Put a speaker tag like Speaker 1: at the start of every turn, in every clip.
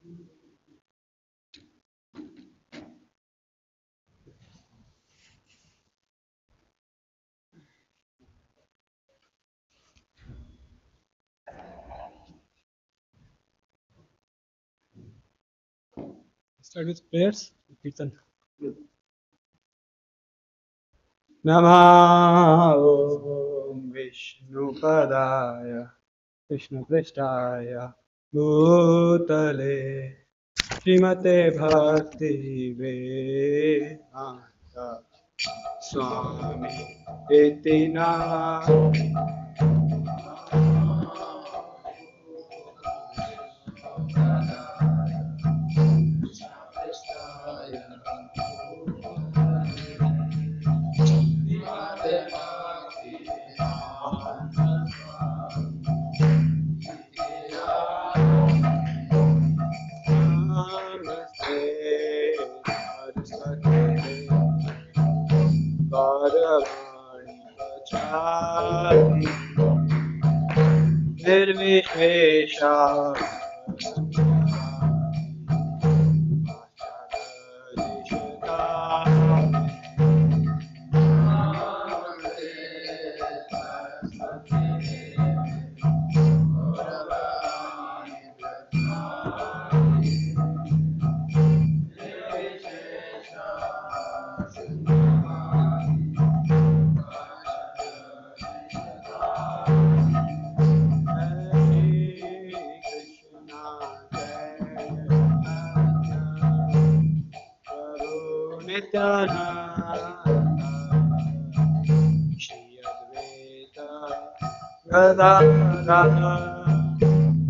Speaker 1: Start with prayers. Kirtan. Namah Om Vishnu Padaya Krishna Prestaya Bhutale Srimate Bhakti Vedanta Swami Itina Nirvishesha Radha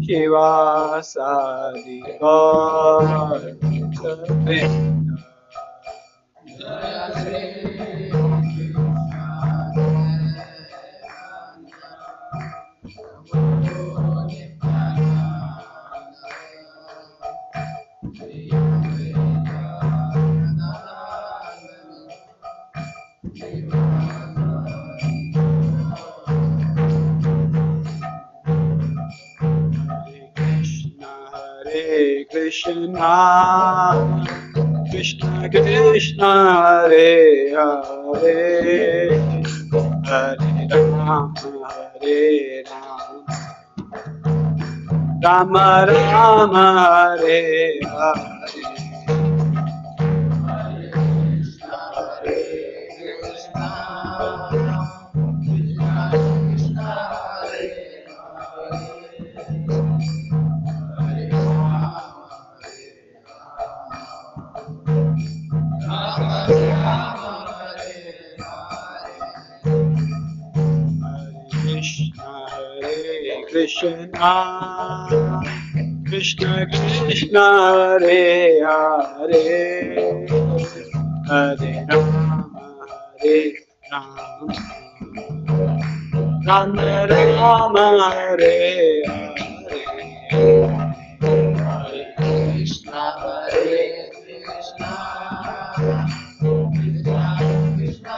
Speaker 1: Shiva Sadi Gaur Hare Krishna, Krishna Krishna, Hare Hare, Hare Rama, Hare Rama, Rama Rama, Hare Hare Krishna, Krishna Krishna, Hare Hare, Hare Rama, Hare Rama, Rama Rama, Hare Hare, Hare Krishna, Hare Krishna, Krishna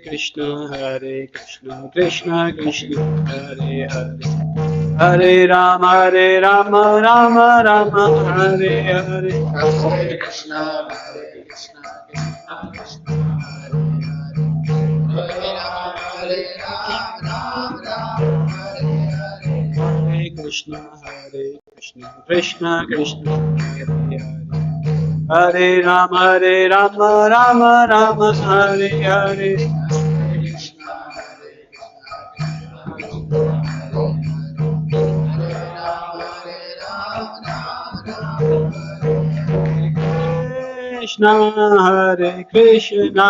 Speaker 1: Krishna, Hare Hare Krishna, Krishna Krishna, Hare Hare, Hare Rama, Rama Rama, Hare Hare, Hare Krishna, Krishna Krishna, Hare Hare, Hare Rama, Hare Krishna, Krishna Krishna, Hare Hare. Hare Rama, Rama Rama, Hare Hare. Krishna, Hare Krishna,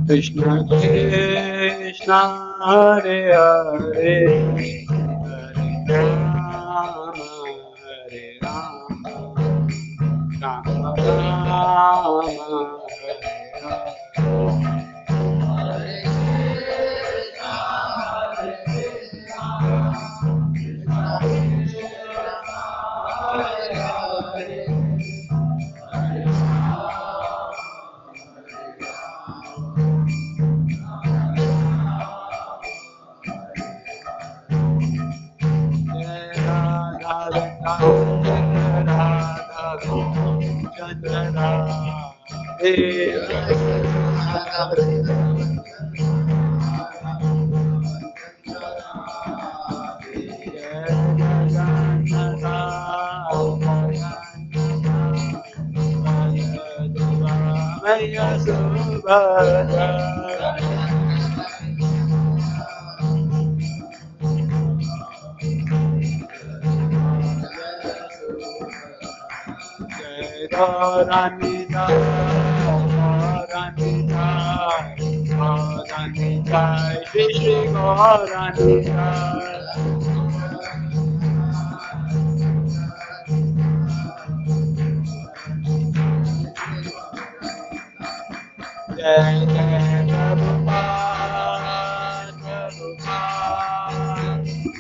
Speaker 1: Krishna Krishna, Hare Hare, Hare Rama, Hare Rama, Rama Rama,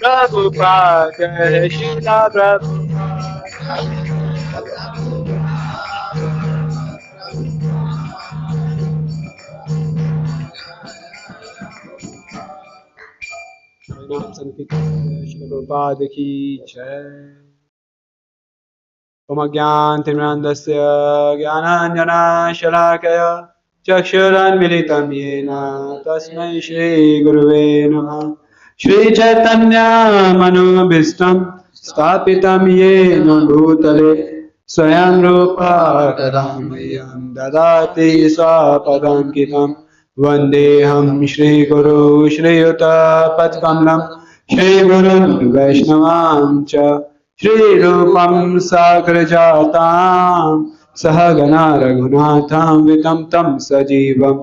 Speaker 1: Prabhupada, Jai Srila Prabhupada. नाम संकीर्तन श्री प्रभुपाद की जय। ओम ज्ञानतिमिरान्धस्य ज्ञानाञ्जनशलाकया चक्षुरुन्मिलितं येन तस्मै श्रीगुरुवे नमः। श्रीचैतन्यमनोभीष्टं स्थापितं येन भूतले स्वयं रूपा तदा मह्यं ददाति स्वपदान्कितं। वन्देऽहं श्रीगुरु श्रीयुतपत्कमलं श्रीगुरुन् वैष्णवांश्च श्रीरूपं साग्रजातां सहगणा रघुनाथं वितं तं सजीवं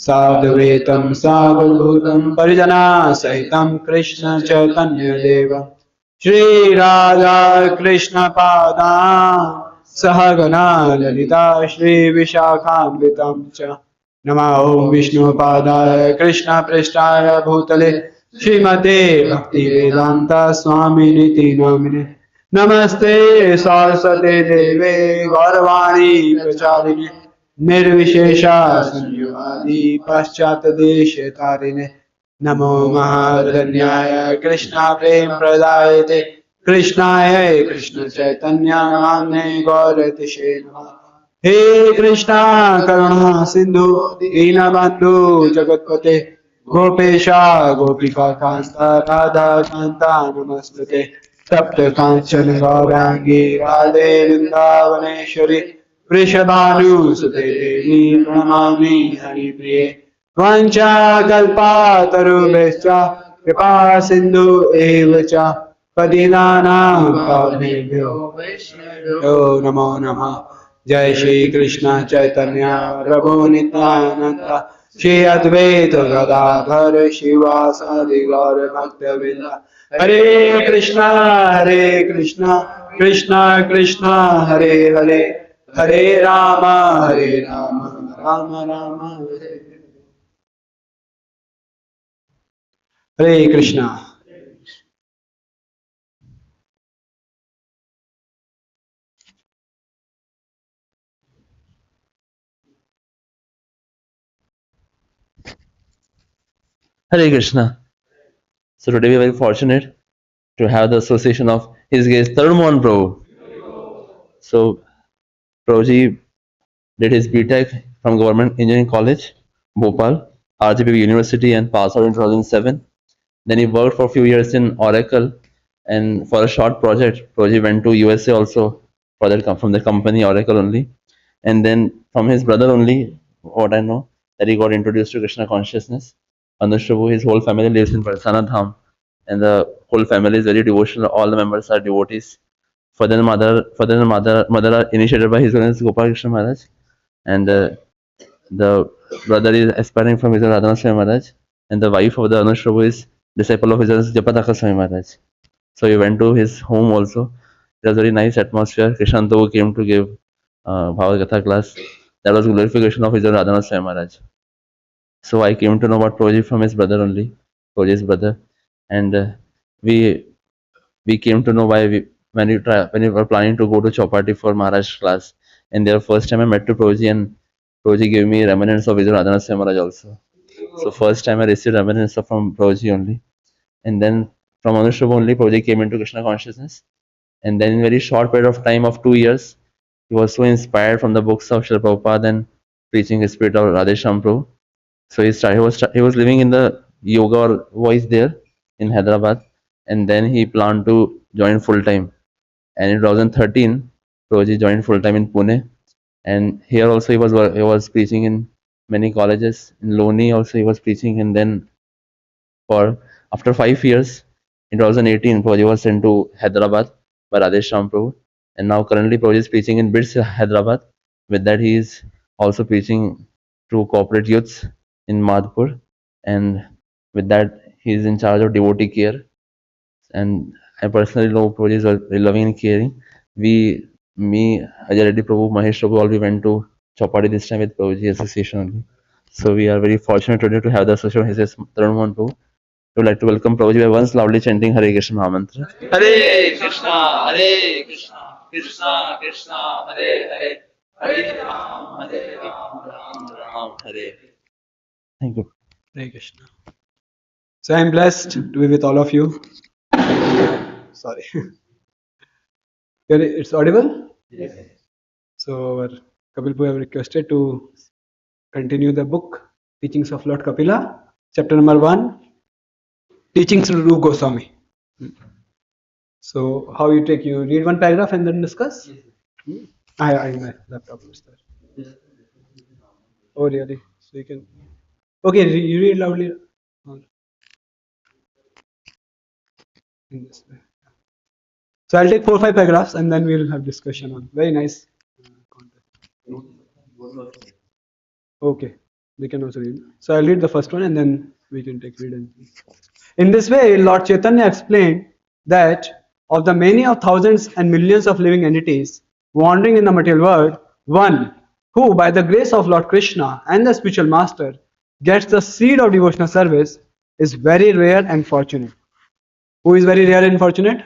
Speaker 1: साद्वैतं सावधूतं परिजनसहितं कृष्ण चैतन्यदेवं श्रीराधा कृष्णपादां सहगणा ललिता श्रीविशाखान्वितं च नमो विष्णुपादाय कृष्णपृष्ठाय भूतले श्रीमते भक्तिवेदान्त स्वामिनिति नामिने। नमस्ते सरस्वते देवे गौरवाणी प्रचारिणे निर्विशेषा शून्यवादी पाश्चात्यदेशतारिणे। नमो महाधन्याय कृष्णा प्रेम प्रदायते कृष्णाय कृष्ण चैतन्य नाम्ने गौरतिशे नमः। हे कृष्णा करुणा सिंधु दीनबंधु जगत्पते गोपेशा गोपिका कांता राधा कांता नमस्ते। तप्त कांचन गौरांगी राधे वृंदावनेश्वरी वृषभानुसुते देवी प्रणमामि हरिप्रिये। वाञ्छाकल्पतरुभ्यश्च कृपा सिन्धु एव च पतितानां पावनेभ्यो वैष्णवेभ्यो नमो नमः। जय श्री कृष्ण चैतन्य प्रभु नित्यानंद श्री अद्वैत गदाधर शिवासादि गौर भक्तवृंद। हरे कृष्णा कृष्णा कृष्णा हरे हरे हरे राम राम राम हरे Krishna.
Speaker 2: Hare Krishna. So today we are very fortunate to have the association of his guest Tarun Mohan Prabhu. So Prabhuji did his BTech from Government Engineering College, Bhopal, RGPV University, and passed out in 2007. Then he worked for a few years in Oracle, and for a short project, Prabhuji went to USA also for that from the company Oracle only. And then from his brother only, what I know, that he got introduced to Krishna consciousness. Anush Prabhu, his whole family lives in Parsana Dham, and the whole family is very devotional. All the members are devotees. Father and mother are initiated by His Holiness Gopal Krishna Maharaj, and the brother is aspiring from His Radhana Swami Maharaj, and the wife of the Anush Prabhu is disciple of His Holiness Japataka Swami Maharaj. So we went to his home also. It was very nice atmosphere. Krishan Prabhu came to give Bhagavad Gita class. That was glorification of His Radhana Swami Maharaj. So I came to know about Prabhuji from his brother only, Prabhuji's brother, and we came to know when we were planning to go to Chowpatty for Maharaj class. And there first time I met to Prabhuji, and Prabhuji gave me remnants of His Radhana Swami Maharaj also. So first time I received remnants from Prabhuji only, and then from Anush Prabhu only Prabhuji came into Krishna consciousness, And then in very short period of time of 2 years, he was so inspired from the books of Srila Prabhupada and preaching the spirit of Radhesham Prabhu. So he was living in the yoga voice there in Hyderabad, and then he planned to join full time. And in 2013, Prabhuji joined full time in Pune, and here also he was preaching in many colleges. In Loni also he was preaching, and then for after 5 years, in 2018, Prabhuji was sent to Hyderabad by Radhesham Prabhu, and now currently Prabhuji is preaching in BITS Hyderabad. With that, he is also preaching to corporate youths in Madhpur, and with that, he is in charge of devotee care. And I personally know Prabhuji is very loving and caring. Me, Ajay Reddy Prabhu, Mahesh Prabhu, all we went to Chopadi this time with Prabhuji Association only. So we are very fortunate today to have the association of His Tarun Mohan Prabhu. We would like to welcome Prabhuji by once loudly chanting Hare Krishna Mahamantra.
Speaker 3: Hare Krishna, Krishna Krishna, Hare Hare, Hare Ram, Ram Ram, Hare.
Speaker 2: Thank you.
Speaker 1: Hare Krishna. So I'm blessed to be with all of you. Sorry. It's audible?
Speaker 3: Yes.
Speaker 1: So our Kapil Poo have requested to continue the book Teachings of Lord Kapila, chapter number 1, Teachings of Rupa Goswami. So how you take, you read one paragraph and then discuss?
Speaker 3: Yes.
Speaker 1: My laptop is there. Oh really? So you can, okay, you read loudly. In this way. So I'll take 4 or 5 paragraphs and then we'll have discussion on. Very nice content. Okay, they can also read. So I'll read the first one and then we can take read. In this way, Lord Chaitanya explained that of the many of thousands and millions of living entities wandering in the material world, one who, by the grace of Lord Krishna and the spiritual master, gets the seed of devotional service is very rare and fortunate. Who is very rare and fortunate?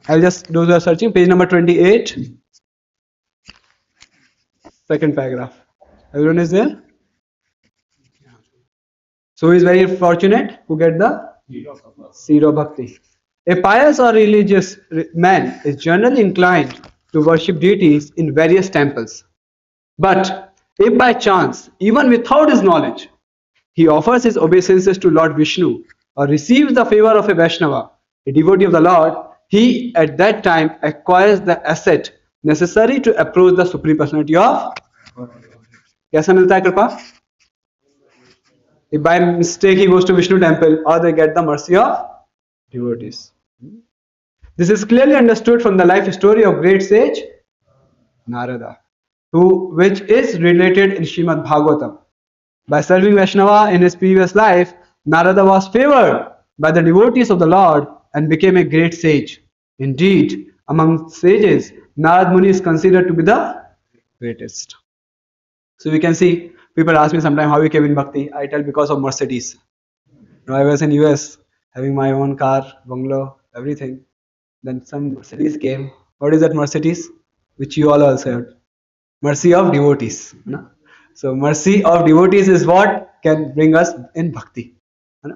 Speaker 1: I'll just, those who are searching, page number 28, second paragraph. Everyone is there? So who is very fortunate? Who get the seed of bhakti. A pious or religious man is generally inclined to worship deities in various temples. But if by chance, even without his knowledge, he offers his obeisances to Lord Vishnu or receives the favor of a Vaishnava, a devotee of the Lord, he at that time acquires the asset necessary to approach the Supreme Personality of. कैसा मिलता है कृपा? If by mistake he goes to Vishnu temple, or they get the mercy of devotees. This is clearly understood from the life story of great sage Narada, which is related in Srimad Bhagavatam. By serving Vaishnava in his previous life, Narada was favored by the devotees of the Lord and became a great sage. Indeed, among sages, Narad Muni is considered to be the greatest. So we can see, people ask me sometimes how we came in bhakti. I tell because of Mercedes. I was in US having my own car, bungalow, everything. Then some Mercedes came. What is that Mercedes? Which you all also heard. Mercy of devotees. No? So mercy of devotees is what can bring us in bhakti.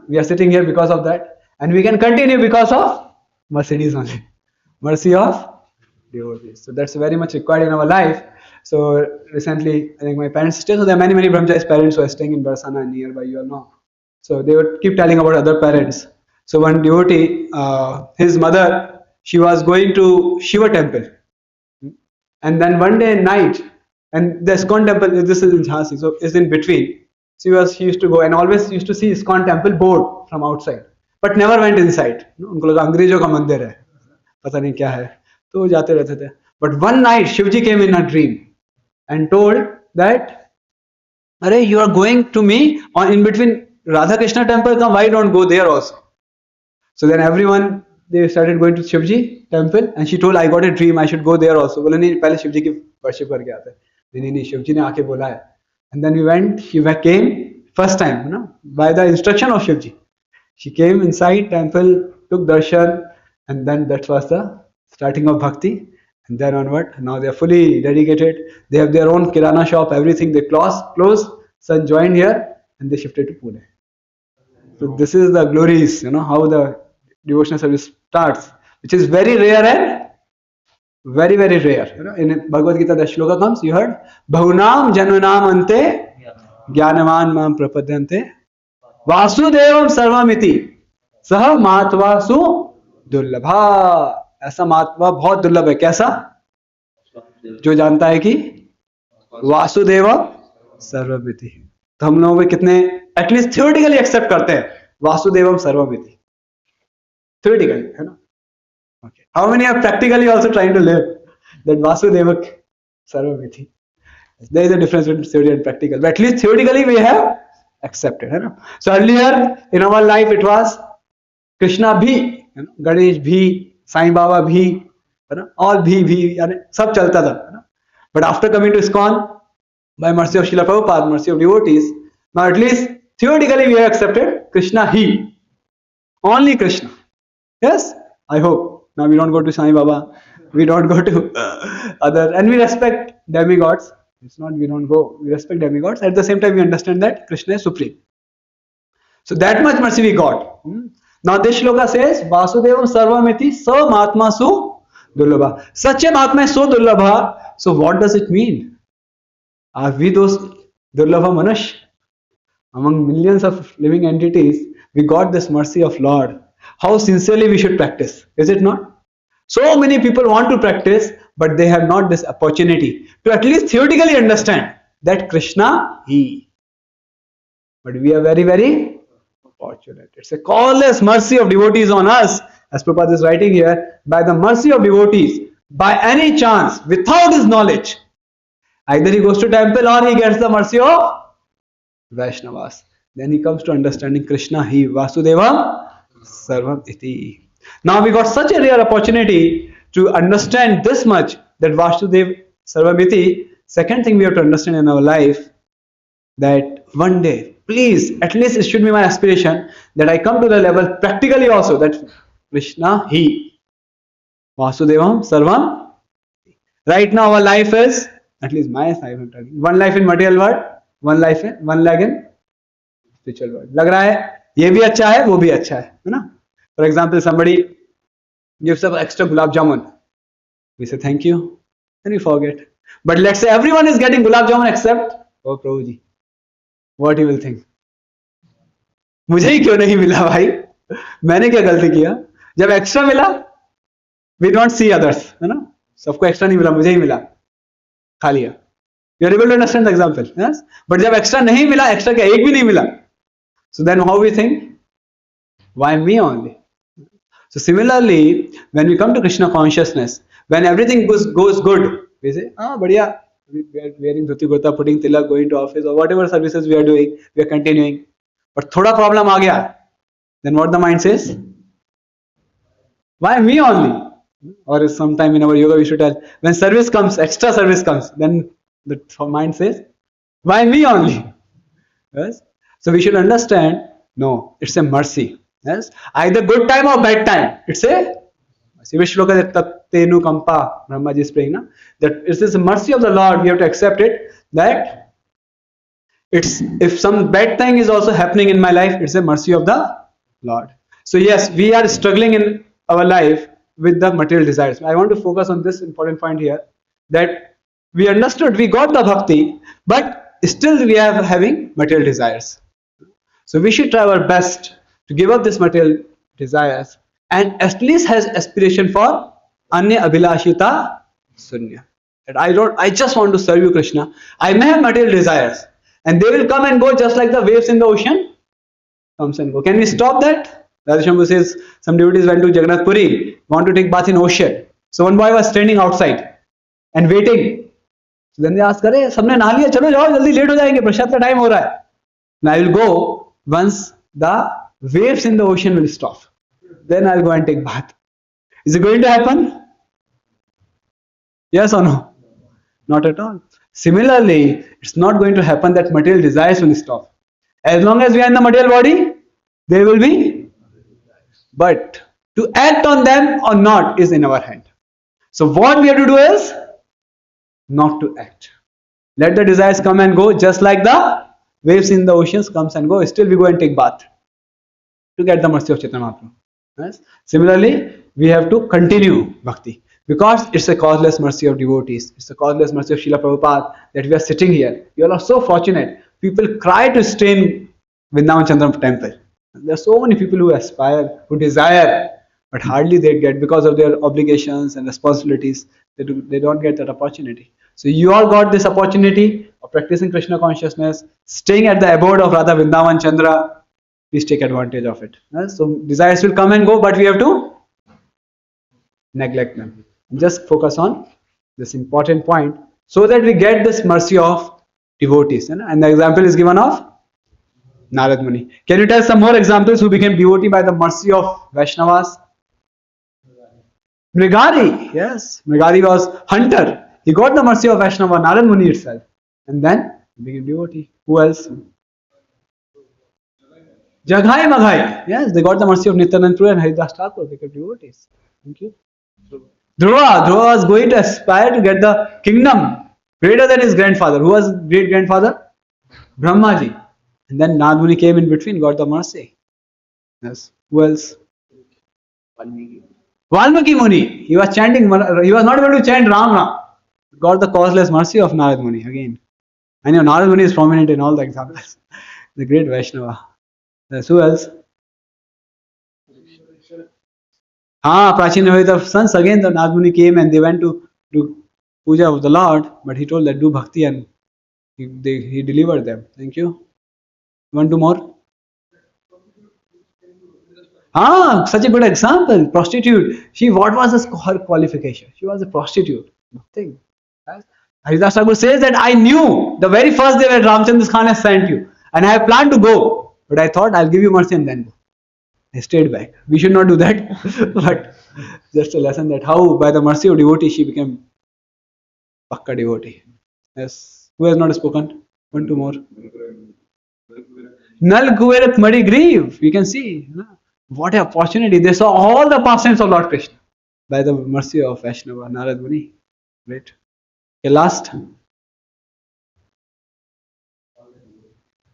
Speaker 1: We are sitting here because of that. And we can continue because of Mercedes only. Mercy of devotees. So that's very much required in our life. So recently, I think my parents stay. So there are many Brahmacharis parents who are staying in Barsana and nearby, you all know. So they would keep telling about other parents. So one devotee, his mother, she was going to Shiva temple. And then one day night, and the ISKCON temple, this is in Jhansi, so it's in between. She used to go and always used to see ISKCON temple board from outside, but never went inside. उनको लगा अंग्रेजों का मंदिर है, पता नहीं क्या है, तो जाते रहते थे. But one night, Shivji came in a dream and told that, "Arey, you are going to me on in between Radha Krishna temple. Come, why don't go there also?" So then everyone, they started going to Shivji temple, and she told, "I got a dream. I should go there also." बोले नहीं, पहले शिवजी की worship करके आते. नहीं, शिवजी ने आके बोला है. And then we went. She came first time, by the instruction of Shivji. She came inside temple, took darshan, and then that was the starting of bhakti. And then onward, now they are fully dedicated. They have their own kirana shop, everything. They closed. Son joined here, and they shifted to Pune. So this is the glories, how the devotional service starts. which is very rare and very, very rare. You know, in Bhagavad Gita, the shloka comes, you heard, Bahunam Janunam Ante Gyanavan Mam Prapadyante Vasudevam Sarvamiti Sah Matvasu Dullabha. ऐसा महात्मा बहुत दुर्लभ है. कैसा? जो जानता है कि वासुदेव सर्वमिति. तो हम लोग कितने एटलीस्ट थियोरेटिकली एक्सेप्ट करते हैं वासुदेवम सर्वमिति, थियोरेटिकली, है ना? Okay. How many are practically also trying to live that Vasudeva Sarvamiti? There is a difference between theory and practical, but at least theoretically we have accepted. है ना? So earlier in our life it was Krishna bhi, Ganesh bhi, Sai Baba bhi, है ना? All bhi, यानी सब चलता था, है ना? But after coming to ISKCON, by mercy of Srila Prabhupada, mercy of devotees, now at least theoretically we have accepted Krishna he, only Krishna. Yes, I hope. Now we don't go to Sai Baba, we don't go to other, and we respect demigods. It's not we don't go, we respect demigods. At the same time, we understand that Krishna is supreme. So that much mercy we got. Now this shloka says, Vasudevam Sarvamiti Sa Mahatma Su Dullabha. Such a Mahatma is so Dullabha. So what does it mean? Are we those Dullabha Manush? Among millions of living entities, we got this mercy of Lord. How sincerely we should practice, is it not? So many people want to practice, but they have not this opportunity to at least theoretically understand that Krishna he. But we are very, very fortunate. It's a causeless mercy of devotees on us, as Prabhupada is writing here, by the mercy of devotees, by any chance, without his knowledge, either he goes to temple or he gets the mercy of Vaishnavas. Then he comes to understanding Krishna he, Vasudevam Sarvam iti. Now we got such a rare opportunity to understand this much, that Vasudev Sarvam iti. Second thing we have to understand in our life, that one day, please, at least it should be my aspiration, that I come to the level practically also, that Krishna he, Vasudevam Sarvam. Right now our life is, at least my life, one life in material world, one leg in spiritual world. लग रहा है ये भी अच्छा है, वो भी अच्छा है ना? For example, somebody gives us extra gulab jamun. We say thank you, and we forget. But let's say everyone is getting gulab jamun except oh Prabhuji. What he will think? मुझे ही क्यों नहीं मिला भाई? मैंने क्या गलती किया? जब एक्स्ट्रा मिला, we don't see others, है ना? सबको एक्स्ट्रा नहीं मिला, मुझे ही मिला, खा लिया. You are able to understand the example, yes? But जब एक्स्ट्रा नहीं मिला, एक्स्ट्रा क्या एक भी नहीं मिला, so then how we think? Why me only? So similarly, when we come to Krishna consciousness, when everything goes good, we say, badhiya, we are wearing dhoti kurta, putting tilak, going to office, or whatever services we are doing, we are continuing. But thoda problem aa gaya, then what the mind says? Why me only? Or sometime in our yoga we should tell, when service comes, extra service comes, then the mind says, why me only? Yes? So we should understand, no, it's a mercy. Yes, either good time or bad time. It's a which shloka that Tenu Kampa Brahma ji is praying, na? That it is the mercy of the Lord. We have to accept it. That it's if some bad thing is also happening in my life, it's a mercy of the Lord. So yes, we are struggling in our life with the material desires. I want to focus on this important point here. That we understood, we got the bhakti, but still we are having material desires. So we should try our best to give up this material desires and at least has aspiration for Anya Abhilashita Sunya. That I just want to serve you, Krishna. I may have material desires and they will come and go just like the waves in the ocean comes and go. Can we stop that? Radha Shambhu says some devotees went to Jagannath Puri, want to take bath in ocean. So one boy was standing outside and waiting. So then they asked, "Arey, sabne naha liya, chalo jao, jaldi late ho jayenge, prasad ka time ho raha hai." Now I will go once the waves in the ocean will stop. Then I'll go and take bath. Is it going to happen? Yes or no? Not at all. Similarly, it's not going to happen that material desires will stop. As long as we are in the material body, there will be. But to act on them or not is in our hand. So what we have to do is not to act. Let the desires come and go just like the waves in the oceans comes and go. Still we go and take bath to get the mercy of Chaitanya Mahaprabhu. Yes? Similarly, we have to continue bhakti because it's a causeless mercy of devotees. It's a causeless mercy of Srila Prabhupada that we are sitting here. You all are so fortunate. People cry to stay in Vrindavan Chandram temple. There are so many people who aspire, who desire, but hardly they get because of their obligations and responsibilities. They don't get that opportunity. So you all got this opportunity of practicing Krishna consciousness, staying at the abode of Radha Vrindavan Chandra. Please take advantage of it. So desires will come and go, but we have to neglect them. Just focus on this important point so that we get this mercy of devotees. And the example is given of Narad Muni. Can you tell some more examples who became devotee by the mercy of Vaishnavas? Mrigari, yes. Mrigari was hunter. He got the mercy of Vaishnava, Narad Muni itself. And then he became devotee. Who else? Jaghai Maghai. Yes, they got the mercy of Nityanand Puri and Haridas Thakur. They became devotees. Thank you. Dhruva was going to aspire to get the kingdom greater than his grandfather. Who was great grandfather? Brahmaji. And then Narad Muni came in between, got the mercy. Yes. Who else? Valmiki Muni. He was chanting, he was not able to chant Ram. Got the causeless mercy of Narad Muni again. I know Narad Muni is prominent in all the examples. The great Vaishnava. Yes. Who else? Prachin Navadip sons again. The Narad Muni came and they went to do puja of the Lord, but he told that do bhakti and he delivered them. Thank you. One, two more. Such a good example. Prostitute. What was her qualification? She was a prostitute. Nothing. Right? Haridas Thakur says that I knew the very first day when Ramchandra Khan has sent you, and I have planned to go, but I thought I'll give you mercy and then go. I stayed back. We should not do that, but just a lesson that how by the mercy of devotee she became Pakka devotee. Yes. Who has not spoken? One, two more. Nal Kuverat Madi Grieve. You can see. What an opportunity. They saw all the pastimes of Lord Krishna by the mercy of Vaishnava, Narad Muni. Great. Okay, last.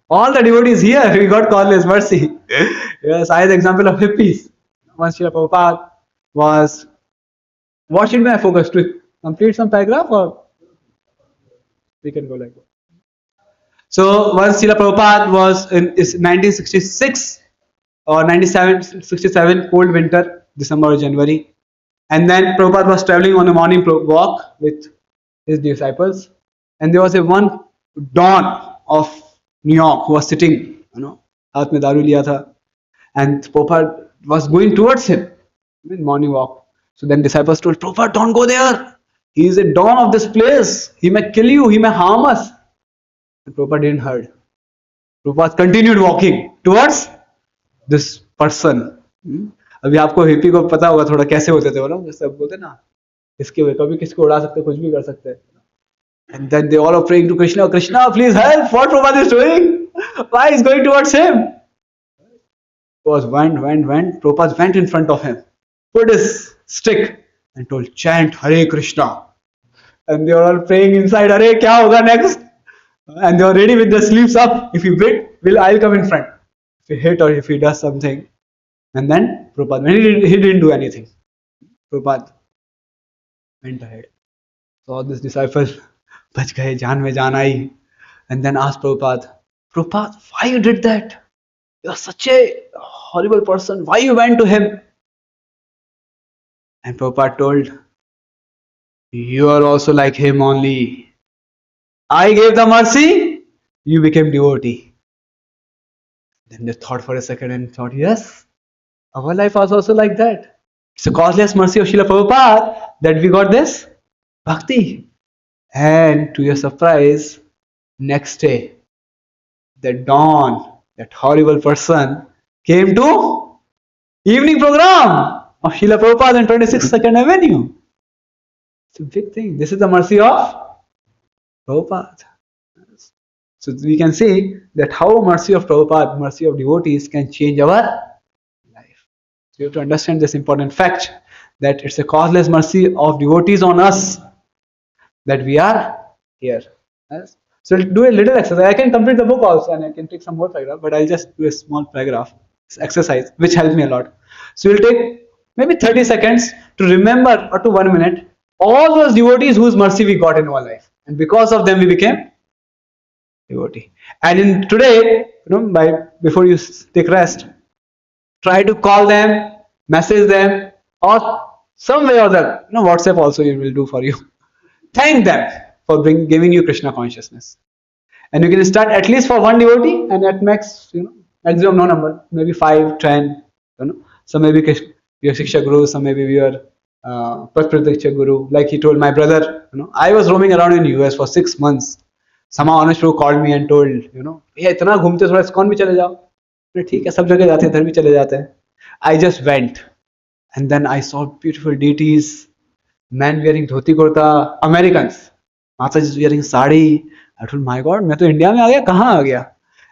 Speaker 1: All the devotees here, we got causeless mercy. Yes, I had the example of hippies. Once Srila Prabhupada was, what should be my focus? To complete some paragraph or we can go like that. So once Srila Prabhupada was in 1966 or 67, cold winter, December or January. And then Prabhupada was traveling on a morning walk with his disciples. And there was a one Don of New York who was sitting, haath mein daru liya tha. And Prabhupada was going towards him in morning walk. So then disciples told, Prabhupada, don't go there. He is a Don of this place. He may kill you. He may harm us. And Prabhupada didn't heard. Prabhupada continued walking towards this person. अभी आपको hippie को पता होगा थोड़ा कैसे होते थे वो लोग, जैसे अब बोलते ना इसके वे कभी किसको उड़ा सकते कुछ भी कर सकते हैं. And then they all are praying to Krishna, Krishna, please help. What Prabhupada is doing? Why is going towards him? Went. Prabhupada went in front of him, put his stick and told, chant Hare Krishna. And they were all praying inside, Hare, kya hoga next? And they were ready with their sleeves up. If you hit, I'll come in front. If he hit or if he does something. And then Prabhupada, he didn't do anything. Prabhupada went ahead. So all these disciples, bach gaye, jaan mein jaan aayi. And then asked Prabhupada, why you did that? You are such a horrible person. Why you went to him? And Prabhupada told, you are also like him only. I gave the mercy, you became devotee. Then they thought for a second and thought, yes, our life was also like that. It's a causeless mercy of Srila Prabhupada that we got this bhakti. And to your surprise, next day, the dawn, that horrible person came to evening program of Srila Prabhupada in 26 Second Avenue. It's a big thing. This is the mercy of Prabhupada. So we can see that how mercy of Prabhupada, mercy of devotees can change our life. So you have to understand this important fact that it's a causeless mercy of devotees on us that we are here. Yes? So we'll do a little exercise. I can complete the book also and I can take some more paragraph, but I'll just do a small paragraph exercise which helped me a lot. So we'll take maybe 30 seconds to remember, or to 1 minute, all those devotees whose mercy we got in our life. And because of them we became devotee. And in today, before you take rest, try to call them, message them, or some way or other. WhatsApp also it will do for you. Thank them for giving you Krishna consciousness. And you can start at least for one devotee, and at max, maximum no number, maybe 5, 10. Some maybe your Shiksha Guru, some maybe your Pratpratiksha Guru. Like he told my brother, I was roaming around in US for 6 months. Somehow Honest Prabhu called me and told, ये इतना घूमते थोड़ा ISKCON भी चले जाओ. ठीक है, सब जगह जाते हैं, इधर भी चले जाते हैं. I just went, and then I saw beautiful deities, men wearing dhoti kurta, Americans, Mataji wearing sari. I told, my God, मैं तो इंडिया में आ गया, कहाँ आ गया?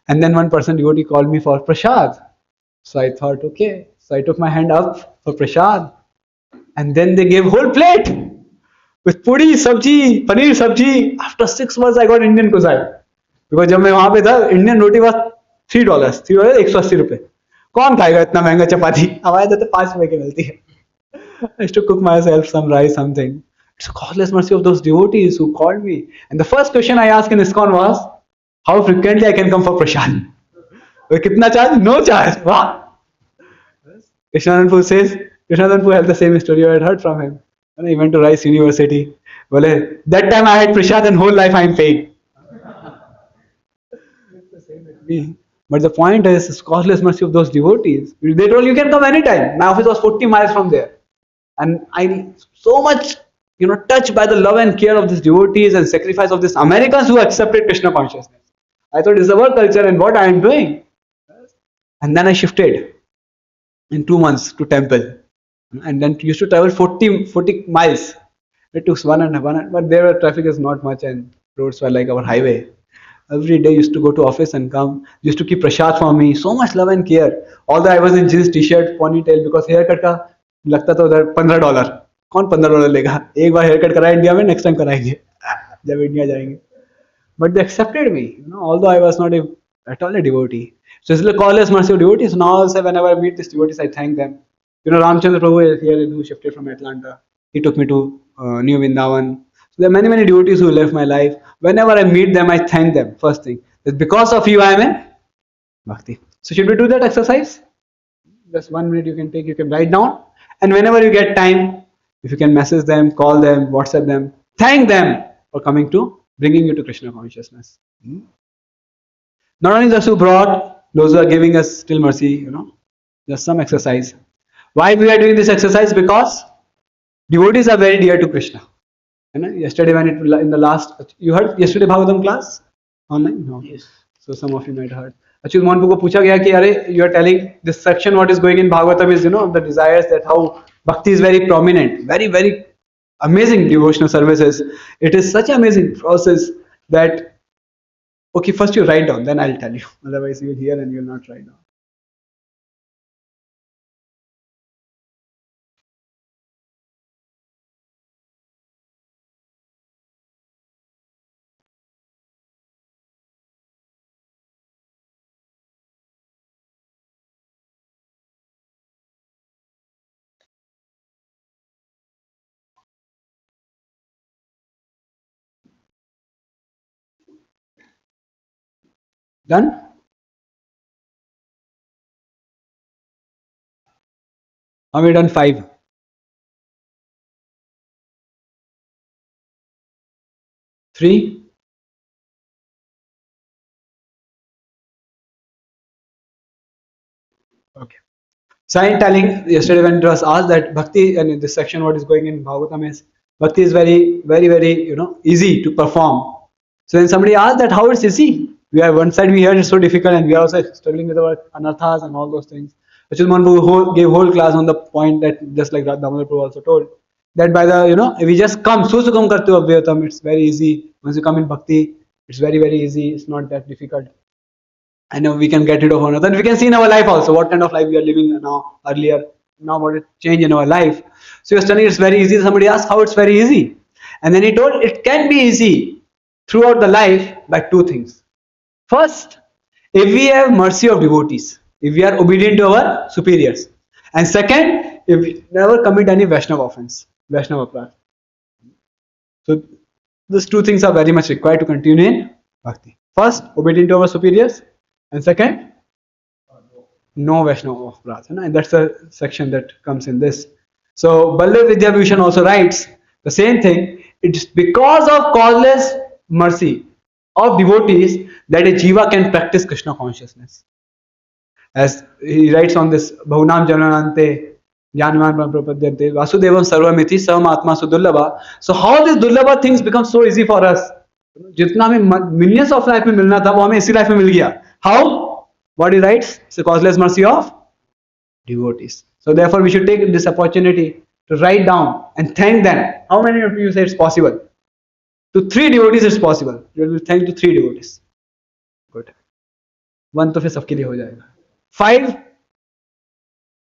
Speaker 1: And then one person devotee called me for prasad. So I thought, okay. So I took my hand up for prasad, and then they gave whole plate with puri, sabji, paneer sabji. After 6 months, I got Indian cuisine, because जब मैं वहाँ पे था, Indian roti was $3, $180. कौन खाएगा इतना महंगा चपाती? हमारे इधर तो 5 रुपए की मिलती है. I used to cook myself some rice, something. It's a causeless mercy of those devotees who called me. And the first question I asked in ISKCON was, how frequently I can come for prasad? Kitna charge? No charge. Wow. Krishnanandpur says, Krishnanandpur had the same story I had heard from him. When he went to Rice University, that time I had prasad and whole life I am paying. It's the same with me. But the point is, it's causeless mercy of those devotees. They told you can come anytime. My office was 40 miles from there. And I so much, touched by the love and care of these devotees and sacrifice of these Americans who accepted Krishna consciousness. I thought it's our culture and what I am doing. And then I shifted in 2 months to temple. And then used to travel 40 miles. It took 1.5 but there traffic is not much and roads were like our highway. Every day used to go to office and come. Used to keep prasad for me. So much love and care. Although I was in jeans, t-shirt, ponytail, because haircut का लगता था उधर $15. कौन $15 लेगा? एक बार haircut कराया India में, next time कराएंगे जब इंडिया जाएंगे. But they accepted me, although I was not at all a devotee. So it's the causeless mercy of devotees. Now also whenever I meet these devotees, I thank them. Ramchandra Prabhu is here, who shifted from Atlanta. He took me to New Vrindavan. So there are many devotees who left my life. Whenever I meet them, I thank them. First thing, that because of you, I am in bhakti. So should we do that exercise? Just 1 minute you can take, you can write down. And whenever you get time, if you can message them, call them, WhatsApp them, thank them for bringing you to Krishna consciousness. Not only those who brought, those who are giving us still mercy, just some exercise. Why we are doing this exercise? Because devotees are very dear to Krishna. Yesterday when in the last, you heard yesterday Bhagavatam class? Online? No. Yes. So some of you might have heard. Achyut Mohan को पूछा गया कि अरे you are telling this section what is going in Bhagavatam is the desires, that how bhakti is very prominent, very amazing devotional services. It is such an amazing process that okay, first you write down, then I'll tell you. Otherwise you will hear and you will not write down. Done? Have we done 5? 3? Okay. So I am telling yesterday when it was asked that bhakti, and in this section what is going in Bhagavatam is bhakti is very easy to perform. So when somebody asked that how it's easy, we are one side we hear it's so difficult and we are also struggling with our anarthas and all those things. Achyut Mohan gave whole class on the point that just like Damodar Prabhu also told that by the we just come susukam karte abhyatam, it's very easy. Once you come in bhakti, it's very easy. It's not that difficult. I know we can get rid of one another. And we can see in our life also what kind of life we are living now, earlier, now what it changed in our life. So he was telling it's very easy. Somebody asked how it's very easy. And then he told it can be easy throughout the life by 2 things. First, if we have mercy of devotees, if we are obedient to our superiors, And second, if we never commit any Vaishnava offense, Vaishnava aparadh. So these two things are very much required to continue in bhakti. First, obedient to our superiors, and second, no Vaishnava aparadh. And that's the section that comes in this. So Baldev Vidyabhushan also writes the same thing. It's because of causeless mercy of devotees that a jiva can practice Krishna consciousness. As he writes on this, Bhunam Jananante Jnanman Prapadyante Vasudevam Sarvamiti Savam Atma Sudullabha. So how these Dullabha things become so easy for us? जितना हमें millions of life में मिलना था वो हमें इसी life में मिल गया. How? What he writes? It's a causeless mercy of devotees. So therefore we should take this opportunity to write down and thank them. How many of you say it's possible? To 3 devotees it's possible. You will thank to 3 devotees. Good. 1 तो फिर सबके लिए हो जाएगा. 5.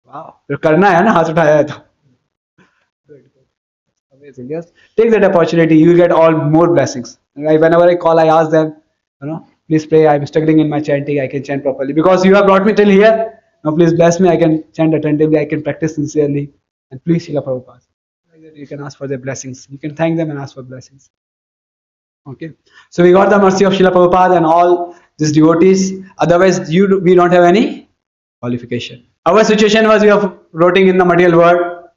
Speaker 1: Wow. फिर करना है ना, हाथ उठाया है तो. Amazing. Yes. Take that opportunity. You will get all more blessings. Whenever I call, I ask them, please pray. I'm struggling in my chanting. I can chant properly because you have brought me till here. Now please bless me. I can chant attentively. I can practice sincerely. And please, Srila Prabhupada. You can ask for their blessings. You can thank them and ask for blessings. Okay. So we got the mercy of Srila Prabhupada and all these devotees. Otherwise, we don't have any qualification. Our situation was we are rotting in the material world.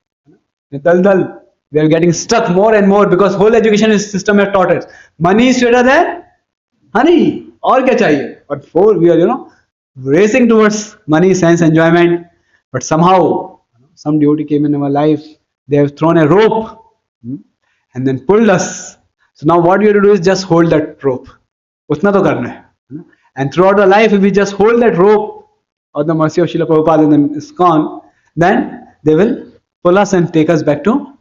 Speaker 1: Dal. We are getting stuck more and more because whole education system has taught us money is sweeter than honey. और क्या चाहिए? But we are racing towards money, sense, enjoyment. But somehow some devotee came in our life. They have thrown a rope and then pulled us. So now what we have to do is just hold that rope. उतना तो करना है. And throughout the life, if we just hold that rope of the mercy of Srila Prabhupada and then ISKCON, then they will pull us and take us back to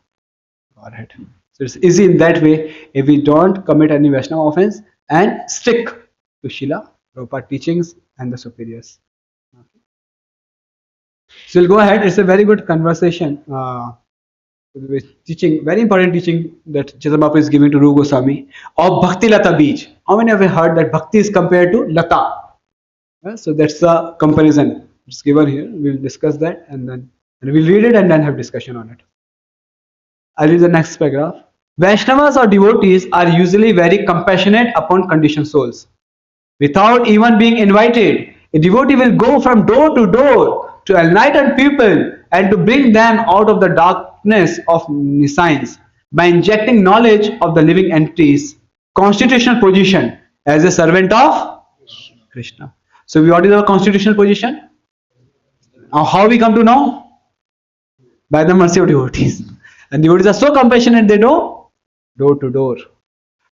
Speaker 1: Godhead. So it's easy in that way if we don't commit any Vaishnava offense and stick to Srila Prabhupada teachings and the superiors. Okay. So we'll go ahead. It's a very good conversation. Teaching, very important teaching that Chaitanya Mahaprabhu is giving to Rupa Goswami of Bhakti Lata Beej. How many of you heard that Bhakti is compared to Lata? So that's the comparison. It's given here. We'll discuss that and we'll read it and then have discussion on it. I'll read the next paragraph. Vaishnavas or devotees are usually very compassionate upon conditioned souls. Without even being invited, a devotee will go from door to door to enlighten people and to bring them out of the darkness of nescience by injecting knowledge of the living entities, constitutional position as a servant of Krishna. So what is our constitutional position? Now how we come to know? By the mercy of devotees. And devotees are so compassionate they go door to door.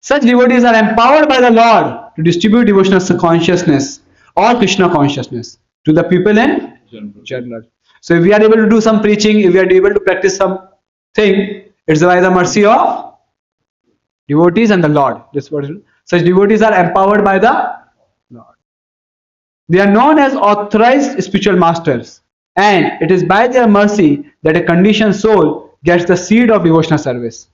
Speaker 1: Such devotees are empowered by the Lord to distribute devotional consciousness or Krishna consciousness to the people in general. So if we are able to do some preaching, if we are able to practice something, it's by the mercy of devotees and the Lord. That's what it is. Such devotees are empowered by the Lord. They are known as authorized spiritual masters, and it is by their mercy that a conditioned soul gets the seed of devotional service.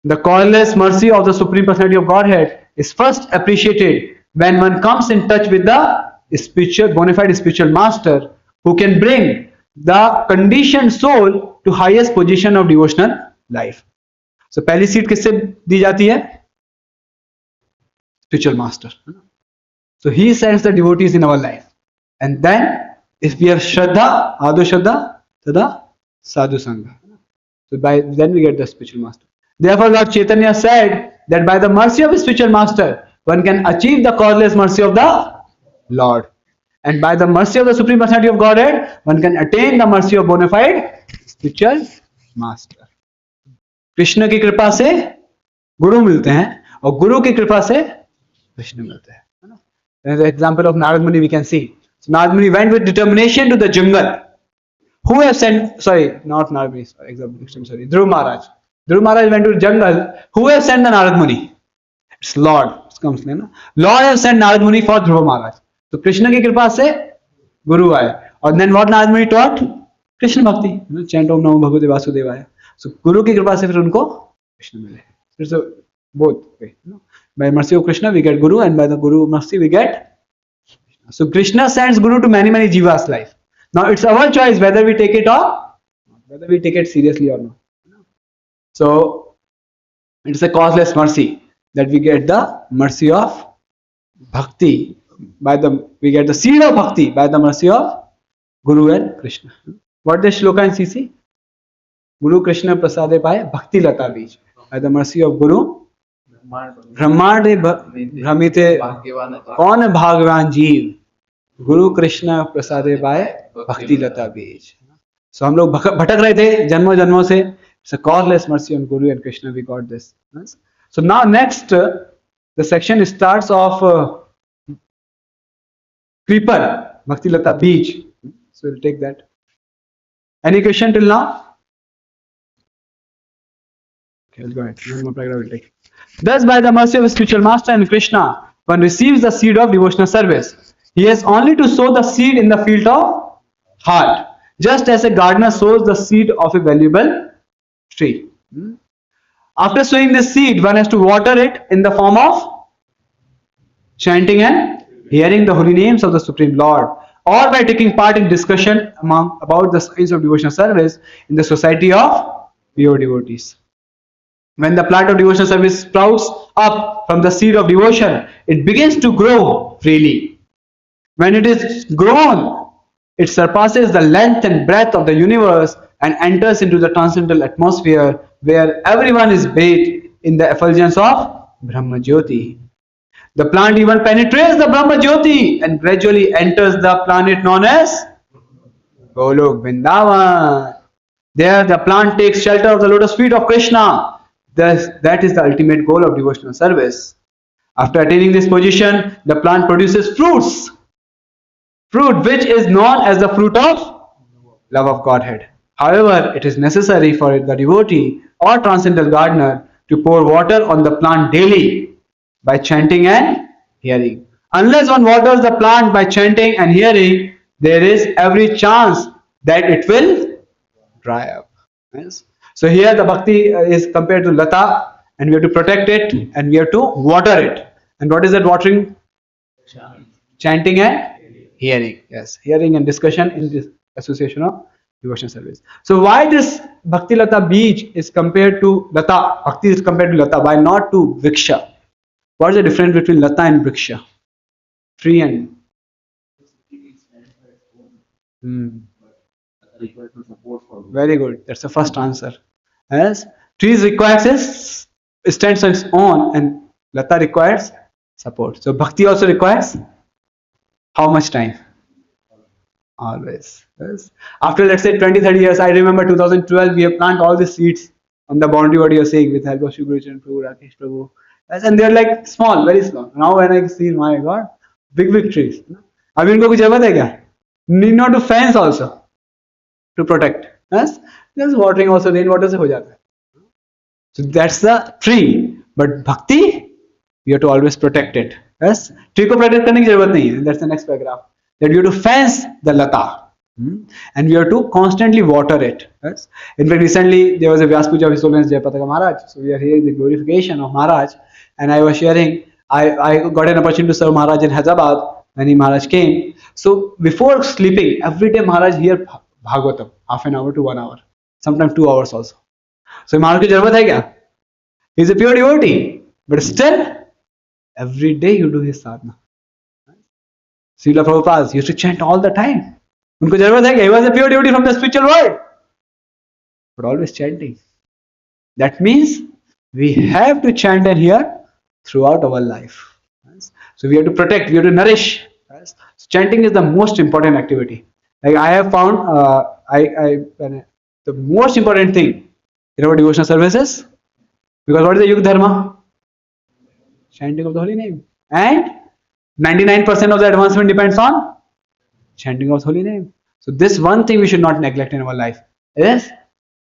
Speaker 1: The causeless mercy of the Supreme Personality of Godhead is first appreciated when one comes in touch with the spiritual, bona fide spiritual master who can bring the conditioned soul to highest position of devotional life. So पहली seat किससे दी जाती है? Spiritual master. So he sends the devotees in our life, and then if we have Shraddha, Ado Shraddha, tada Sadhu Sangha. So then we get the spiritual master. Therefore Lord Chaitanya said that by the mercy of a spiritual master, one can achieve the causeless mercy of the Lord. And by the mercy of the Supreme Personality of Godhead, one can attain the mercy of bona fide spiritual master. Krishna की कृपा से गुरु मिलते हैं और गुरु की कृपा से कृष्ण मिलते हैं. As an example of Narad Muni we can see. So Narad Muni went with determination to the jungle. Who have sent, sorry, not Narad Muni, sorry, Dhruv Maharaj. Dhruv Maharaj went to the jungle. Who have sent the Narad Muni? It's Lord. It comes na? Lord have sent Narad Muni for Dhruv Maharaj. So Krishna की कृपा से गुरु आए. And then what Narad Muni taught? Krishna Bhakti. Chant Om Namo Bhagavate Vasudevaya. So गुरु की कृपा से फिर उनको कृष्ण मिले. It's a both way. By mercy of Krishna we get Guru, and by the Guru mercy we get Krishna. So Krishna sends Guru to many jivas life. Now it's our choice whether we take it or whether we take it seriously or not. So it's a causeless mercy that we get the mercy of bhakti we get the seed of bhakti by the mercy of Guru and Krishna. What is shloka in CC? Guru Krishna prasade paye bhakti lata bij. By the mercy of Guru, ब्रह्मांड भ्रमित कौन भागवान जीव, गुरु कृष्ण प्रसादे पाए भक्ति लता बीज. So हम लोग भटक रहे थे जन्मों जन्मों से. It's a causeless mercy on Guru and Krishna we got this. So now next the section starts of creeper bhakti lata beach. So we'll take that. Any question till now? Okay, we'll go ahead. One more paragraph we'll take. Thus, by the mercy of a spiritual master and Krishna, one receives the seed of devotional service. He has only to sow the seed in the field of heart, just as a gardener sows the seed of a valuable tree. After sowing this seed, one has to water it in the form of chanting and hearing the holy names of the Supreme Lord, or by taking part in discussion about the science of devotional service in the society of pure devotees. When the plant of devotional service sprouts up from the seed of devotion, it begins to grow freely. When it is grown, it surpasses the length and breadth of the universe and enters into the transcendental atmosphere where everyone is bathed in the effulgence of Brahma Jyoti. The plant even penetrates the Brahma Jyoti and gradually enters the planet known as Golok Vrindavan. There the plant takes shelter of the lotus feet of Krishna. Thus, that is the ultimate goal of devotional service. After attaining this position, the plant produces fruit which is known as the fruit of love of Godhead. However, it is necessary for the devotee or transcendental gardener to pour water on the plant daily by chanting and hearing. Unless one waters the plant by chanting and hearing, there is every chance that it will dry up. Yes? So here the bhakti is compared to lata, and we have to protect it and we have to water it. And what is that watering? Chanting and hearing. Yes, hearing and discussion in this association of devotional service. So why this bhakti lata beej is compared to lata? Bhakti is compared to lata. Why not to vriksha? What is the difference between lata and vriksha? Tree and very good. That's the first answer. Yes, trees requires stands on its own, and lata requires support. So bhakti also requires how much time? Always. Yes. After let's say 20-30 years, I remember 2012 we have planted all the seeds on the boundary. What you are saying with help of Shri Guru Charan Prabhu, Rakesh Prabhu. Yes, and they are like small, very small. Now when I see, my God, big trees. अब इनको कुछ जरूरत है क्या? Need not to fence also to protect. Yes, there's watering also, rainwater से हो जाता है. So that's the tree. But bhakti, you have to always protect it. Yes, tree को protect करने की जरूरत नहीं है. That's the next paragraph. That you have to fence the lata. And we have to constantly water it. Yes? In fact, recently there was a Vyas Puja of His Holiness Jayapataka Maharaj. So we are here in the glorification of Maharaj. And I was sharing, I got an opportunity to serve Maharaj in Hyderabad when Maharaj came. So before sleeping, every day Maharaj hear Bhagavatam, half an hour to 1 hour, sometimes 2 hours also. So Maharaj की जरूरत है क्या? He is a pure devotee, but still every day you do his sadhana. Srila Prabhupada used to chant all the time. उनको जरूरत है क्या? He was a pure devotee from the spiritual world, but always chanting. That means we have to chant and hear throughout our life. So we have to protect, we have to nourish. So chanting is the most important activity. Like I have found, the most important thing in our devotional services, because what is the Yug Dharma? Chanting of the holy name. And 99% of the advancement depends on chanting of the holy name. So this one thing we should not neglect in our life is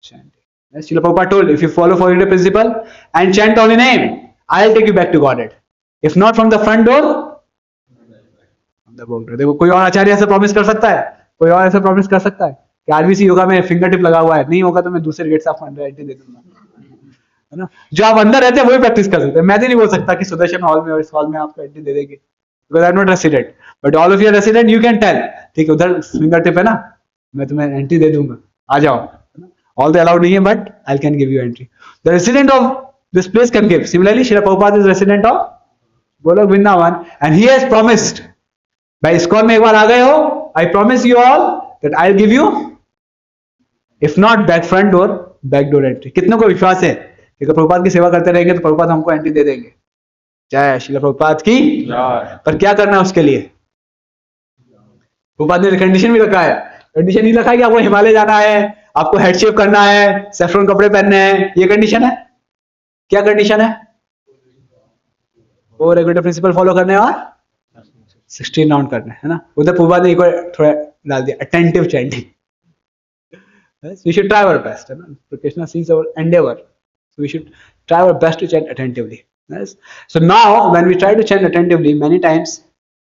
Speaker 1: chanting. As Srila Prabhupada told, if you follow four-letter principle and chant the holy name, I'll take you back to Godhead. If not from the front door, from the back door. देखो कोई और आचार्य ऐसा promise कर सकता है, कोई और ऐसा प्रॉमिस कर सकता है कि आरवीसी योगा में फिंगर टिप लगा हुआ है, नहीं होगा तो मैं दूसरे गेट से आपको एंट्री दे दूंगा, है ना? जो आप अंदर रहते हैं वही प्रैक्टिस कर सकते हैं. मैं तो नहीं बोल सकता कि सुदर्शन हॉल में और इस हॉल में आपको एंट्री दे देंगे. because I'm not resident. But all of you are resident, you can tell. ठीक है, उधर finger tip है ना, मैं तुम्हें entry दे दूंगा, आ जाओ. All the allowed नहीं है, but I can give you entry. The resident of this place can give. Similarly, Srila Prabhupada is resident of Golok Vrindavan, and he has promised. भाई ISKCON में एक बार आ गए हो, I promise you all that I'll give you, if not back front door, back door entry. कितनों को विश्वास है कि अगर प्रभुपाद की सेवा करते रहेंगे तो प्रभुपाद हमको एंट्री दे देंगे? जय श्रील प्रभुपाद की. पर क्या करना है उसके लिए? प्रभुपाद ने कंडीशन भी रखा है. कंडीशन नहीं रखा है कि आपको हिमालय जाना है, आपको हेड शेव करना है, सेफ्रॉन कपड़े पहनने हैं. ये कंडीशन है. क्या कंडीशन है? वो रेगुलेटर प्रिंसिपल फॉलो करने और 16 राउंड करने, है ना. उधर प्रभुपाद ने एक बार थोड़ा डाल दिया, attentive chanting. We should try our best. Krishna sees our endeavor. So we should try our best to chant attentively. Yes? So now, when we try to chant attentively, many times,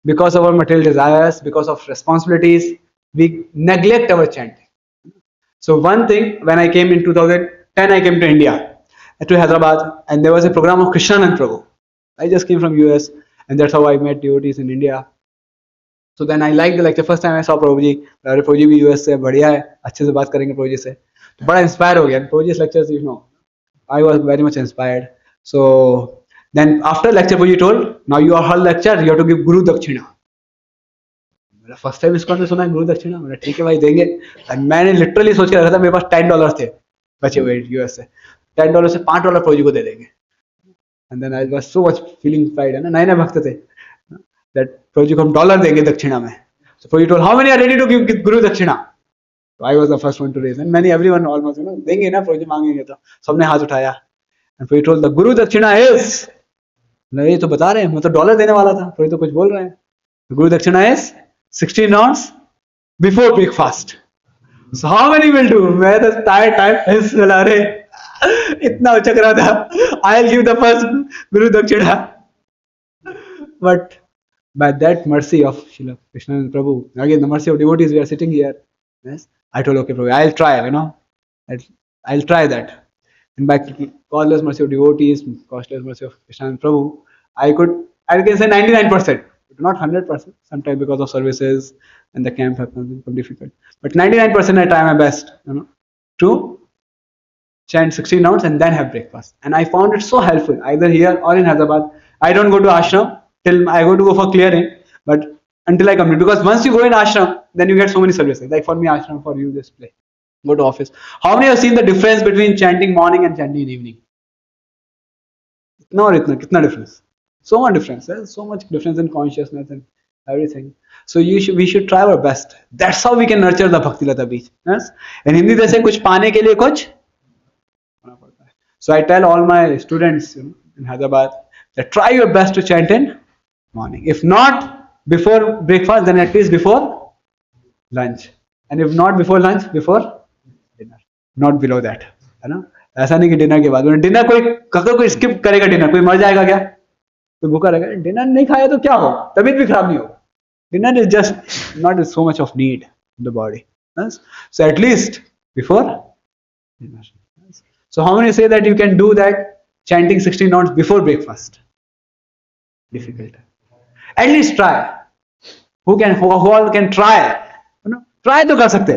Speaker 1: because of our material desires, because of responsibilities, we neglect our chanting. So one thing, when I came in 2010, I came to India, to Hyderabad, and there was a program of Krishnanand Prabhu. I just came from US, and that's how I met devotees in India. So then I liked the lecture. First time I saw Prabhuji. अरे Prabhuji भी US से बढ़िया है, अच्छे से बात करेंगे Prabhuji से. तो बड़ा inspire हो गया. Prabhuji's lectures, you know, I was very much inspired. So then after lecture, Prabhuji told, now you are her lecture, you have to give Guru Dakshina. मेरा फर्स्ट टाइम इसको तो सुना है गुरु दक्षिणा. मैंने ठीक है भाई देंगे. मैंने लिटरली सोच के रखा था, मेरे पास $10 थे बचे हुए US से. $10 से $5 Prabhuji को दे देंगे. And then I was so much feeling pride, है ना, नए नए भक्त थे, that Prabhuji को हम $1 देंगे दक्षिणा में. So Prabhuji told, how many are ready to give Guru Dakshina? So I was the first one to raise, and many, everyone almost, you know, देंगे ना Prabhuji मांगेंगे तो सबने हाथ उठाया. And Prabhuji told, the Guru Dakshina is, नहीं तो बता रहे हैं, मैं तो $1 देने वाला था, Prabhuji तो कुछ बोल रहे हैं. The Guru Dakshina is 16 rounds before breakfast. So how many will do? मैं तो टाइम इस अरे इतना उचक रहा था, I'll give the first Guru Dakshina. But by that mercy of Srila Krishna and Prabhu, again the mercy of devotees, we are sitting here. Yes, I told, okay, Prabhu, I'll try. You know, I'll try that. And by causeless mercy of devotees, causeless mercy of Krishna and Prabhu, I can say 99%, but not 100%. Sometimes because of services and the camp happens, it becomes difficult. But 99% I try my best, you know, to chant 16 rounds and then have breakfast. And I found it so helpful, either here or in Hyderabad. I don't go to ashram till I go for clearing, but until I complete, because once you go in ashram, then you get so many services. Like for me, ashram, for you, this play, go to office. How many have seen the difference between chanting morning and chanting in evening? No, kitna difference? So much difference. There's so much difference in consciousness and everything. So we should try our best. That's how we can nurture the Bhakti Lata Beach. Yes? In Hindi, they say kuch paane ke liye kuch. So I tell all my students, you know, in Hyderabad, that try your best to chant in morning. If not before breakfast, then at least before lunch. And if not before lunch, before dinner. Not below that. है ना? ऐसा नहीं कि dinner के बाद. Dinner कोई skip करेगा, dinner कोई मर जाएगा क्या? कोई भूखा रहेगा? डिनर नहीं खाया तो क्या हो? तबीयत भी खराब नहीं हो. Dinner is just not so much of need in the body. Yes? So at least before dinner. Yes? So how many say that you can do that chanting 16 rounds before breakfast? Difficult. At least try. Who all can try? You know, try तो कर सकते.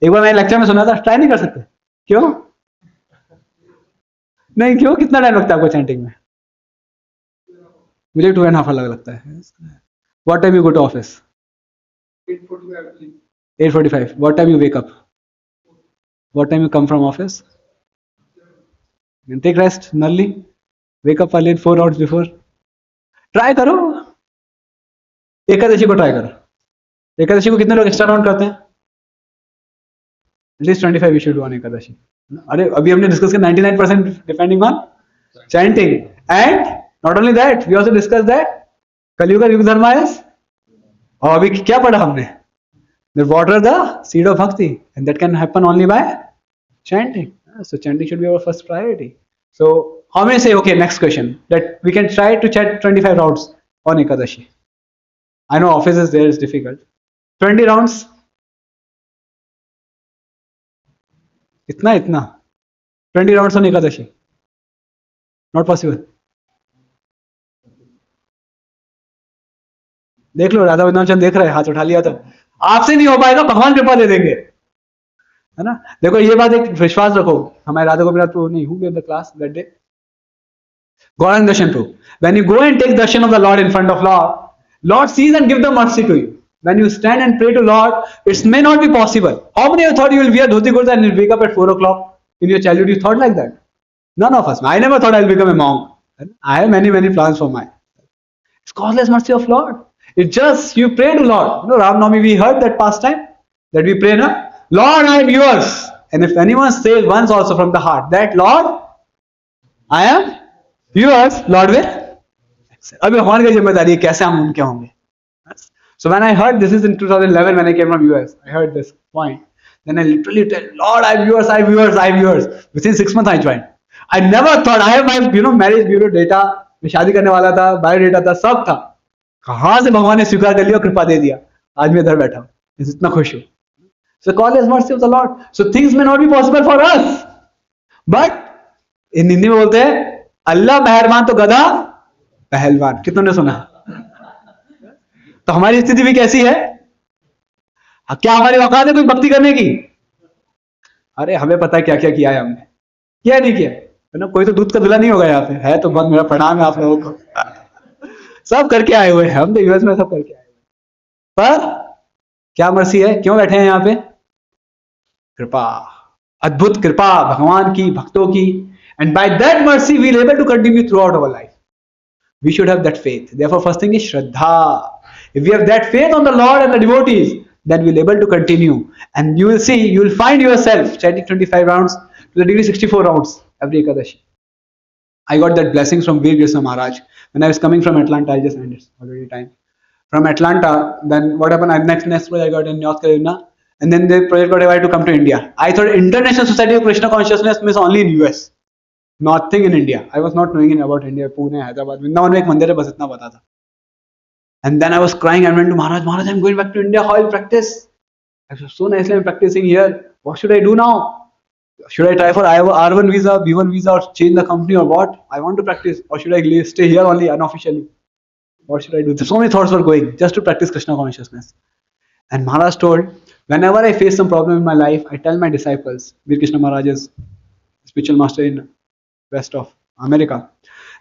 Speaker 1: एक बार मैंने lecture में सुना था, try नहीं कर सकते. क्यों? नहीं, क्यों? कितना टाइम लगता है आपको चैंटिंग में? मुझे 2.5 hours लगता है. What time you go to office? 8:45. 8:45. What time you wake up? What time you come from office? And take rest early. Wake up early 4 hours before. Try करो. एकादशी को ट्राई करो. एकादशी को कितने लोग एक्स्ट्रा राउंड करते हैं? At least 25 we should do on Ekadashi. अरे अभी हमने डिस्कस किया 99% depending on chanting, and not only that, we also discussed that कलयुग युग धर्म is, और अभी क्या पढ़ा हमने? That water the seed of bhakti, and that can happen only by chanting. So chanting should be our first priority. So how many say, okay, next question, that we can try to chant 25 rounds on Ekadashi? I know offices there is difficult. 20 rounds. Itna. 20 rounds on Ekadashi. Not possible. देख लो, राधा वृंदावन चंद देख रहे हैं, हाथ उठा लिया तो आपसे नहीं हो पाएगा, भगवान कृपा दे देंगे, है ना। देखो ये बात, एक विश्वास रखो, हमारे राधा गोविंद प्रभु नहीं, who gave the class that day? Gaurang Darshan Prabhu. When you go and take darshan of the Lord in front of Lord, Lord sees and give the mercy to you. When you stand and pray to Lord, it may not be possible. How many of you thought you will wear dhoti kurta and you'll wake up at 4 o'clock in your childhood? You thought like that? None of us. I never thought I'll become a monk. I have many plans for my. It's causeless mercy of Lord. It's just you pray to Lord. You know, Ram Navami, we heard that pastime that we pray now. Lord, I am yours. And if anyone says once also from the heart that Lord, I am yours, Lord will. अभी भगवान की जिम्मेदारी है कैसे हम उनके होंगे. So when I heard, this is in 2011 when I came from US, I heard this point. Then I literally tell Lord, I'm yours, I'm yours, I'm yours. Within 6 months I joined. I never thought, I have my marriage bureau data, मैं शादी करने वाला था, biodata था, सब था. कहाँ से भगवान ने स्वीकार कर लिया, कृपा दे दिया. आज मैं इधर बैठा हूँ, इतना खुश हूँ. So call is mercy of the Lord. So things may not be possible for us, but in Hindi में बोलते हैं अल्लाह मेहरबान तो गधा पहलवान. कितनों ने सुना? तो हमारी स्थिति भी कैसी है? क्या हमारी औकात है कोई भक्ति करने की? अरे हमें पता है क्या क्या किया है हमने, क्या नहीं किया, है ना. कोई तो दूध का दूल्हा नहीं होगा यहाँ पे, है तो बहुत मेरा प्रणाम है आप लोगों को. सब करके आए हुए हैं हम तो, यूएस में सब करके आए हुए. पर क्या मर्सी है, क्यों बैठे हैं यहाँ पे? कृपा, अद्भुत कृपा भगवान की, भक्तों की. And by that mercy we will able to continue throughout our life. We should have that faith. Therefore, first thing is Shraddha. If we have that faith on the Lord and the devotees, then we'll be able to continue. And you will see, you will find yourself chanting 25 rounds to the degree 64 rounds every Ekadashi. I got that blessings from Veer Krishna Maharaj. When I was coming from Atlanta, I just ended, it's already time. From Atlanta, then what happened? Next project I got in North Carolina. And then the project got invited to come to India. I thought International Society of Krishna Consciousness means only in US. Nothing in India. I was not knowing about India. Pune, Hyderabad. Vrindavan में एक मंदिर है, बस इतना पता था. And then I was crying. I went to Maharaj. Maharaj, I'm going back to India. How I'll practice? I was so nicely I'm practicing here. What should I do now? Should I try for R1 visa, B1 visa, or change the company or what? I want to practice. Or should I stay here only unofficially? What should I do? So many thoughts were going just to practice Krishna consciousness. And Maharaj told, whenever I face some problem in my life, I tell my disciples, Veer Krishna Maharaj is spiritual master in west of America,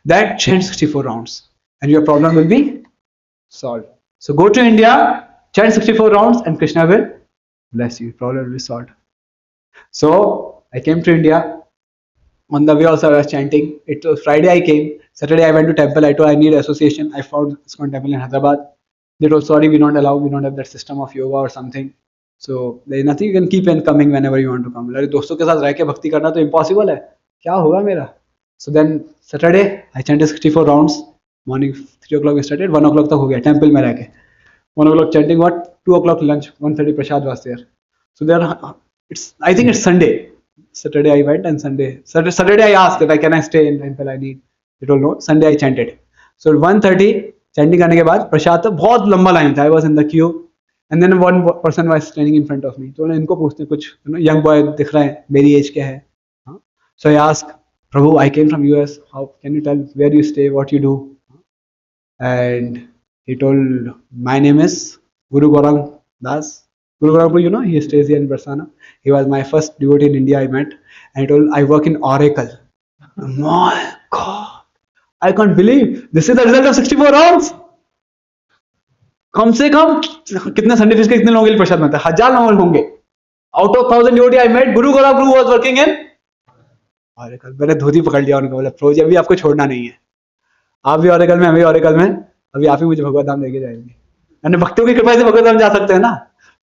Speaker 1: that chant 64 rounds and your problem will be solved. So go to India, chant 64 rounds and Krishna will bless you. Problem will be solved. So I came to India. On the way also I was chanting. It was Friday I came. Saturday I went to temple. I told I need association. I found ISKCON temple in Hyderabad. They told sorry, we don't allow, we don't have that system of yoga or something. So there is nothing, you can keep on coming whenever you want to come. अरे दोस्तों के साथ रह के भक्ति करना तो impossible है. क्या होगा मेरा? So then Saturday I chanted 64 rounds. Morning 3 o'clock we started. 1 o'clock तक हो गया temple में रह के. 1 o'clock chanting. What? 2 o'clock lunch. 1:30 prasad was there. So there, I think it's Sunday. Saturday I went and Saturday I asked that can I stay in temple? I need. They told no. Sunday I chanted. So 1:30 chanting करने के बाद प्रसाद तो बहुत लंबा line था. I was in the queue. And then one person was standing in front of me. तो इनको पूछते कुछ young boy दिख रहा है, मेरी एज क्या है? So I asked, Prabhu, I came from US. How can you tell where you stay, what you do? And he told, my name is Guru Gaurang Das. Guru Gaurang, you know, he stays here in Barsana. He was my first devotee in India I met. And he told, I work in Oracle. My God, I can't believe this is the result of 64 rounds. कम से कम कितने Sunday fish के कितने लोगों के लिए प्रसाद बनता है? 1000 लोग होंगे. Out of 1000 devotee I met, Guru Gaurang Prabhu was working in Oracle. मैंने धोती पकड़ लिया उनको, बोला प्रभु जी अभी आपको छोड़ना नहीं है, आप भी Oracle में, हम भी Oracle में, अभी आप ही मुझे भगवत धाम लेके जाएंगे. मैंने भक्तों की कृपा से भगवत धाम जा सकते हैं ना.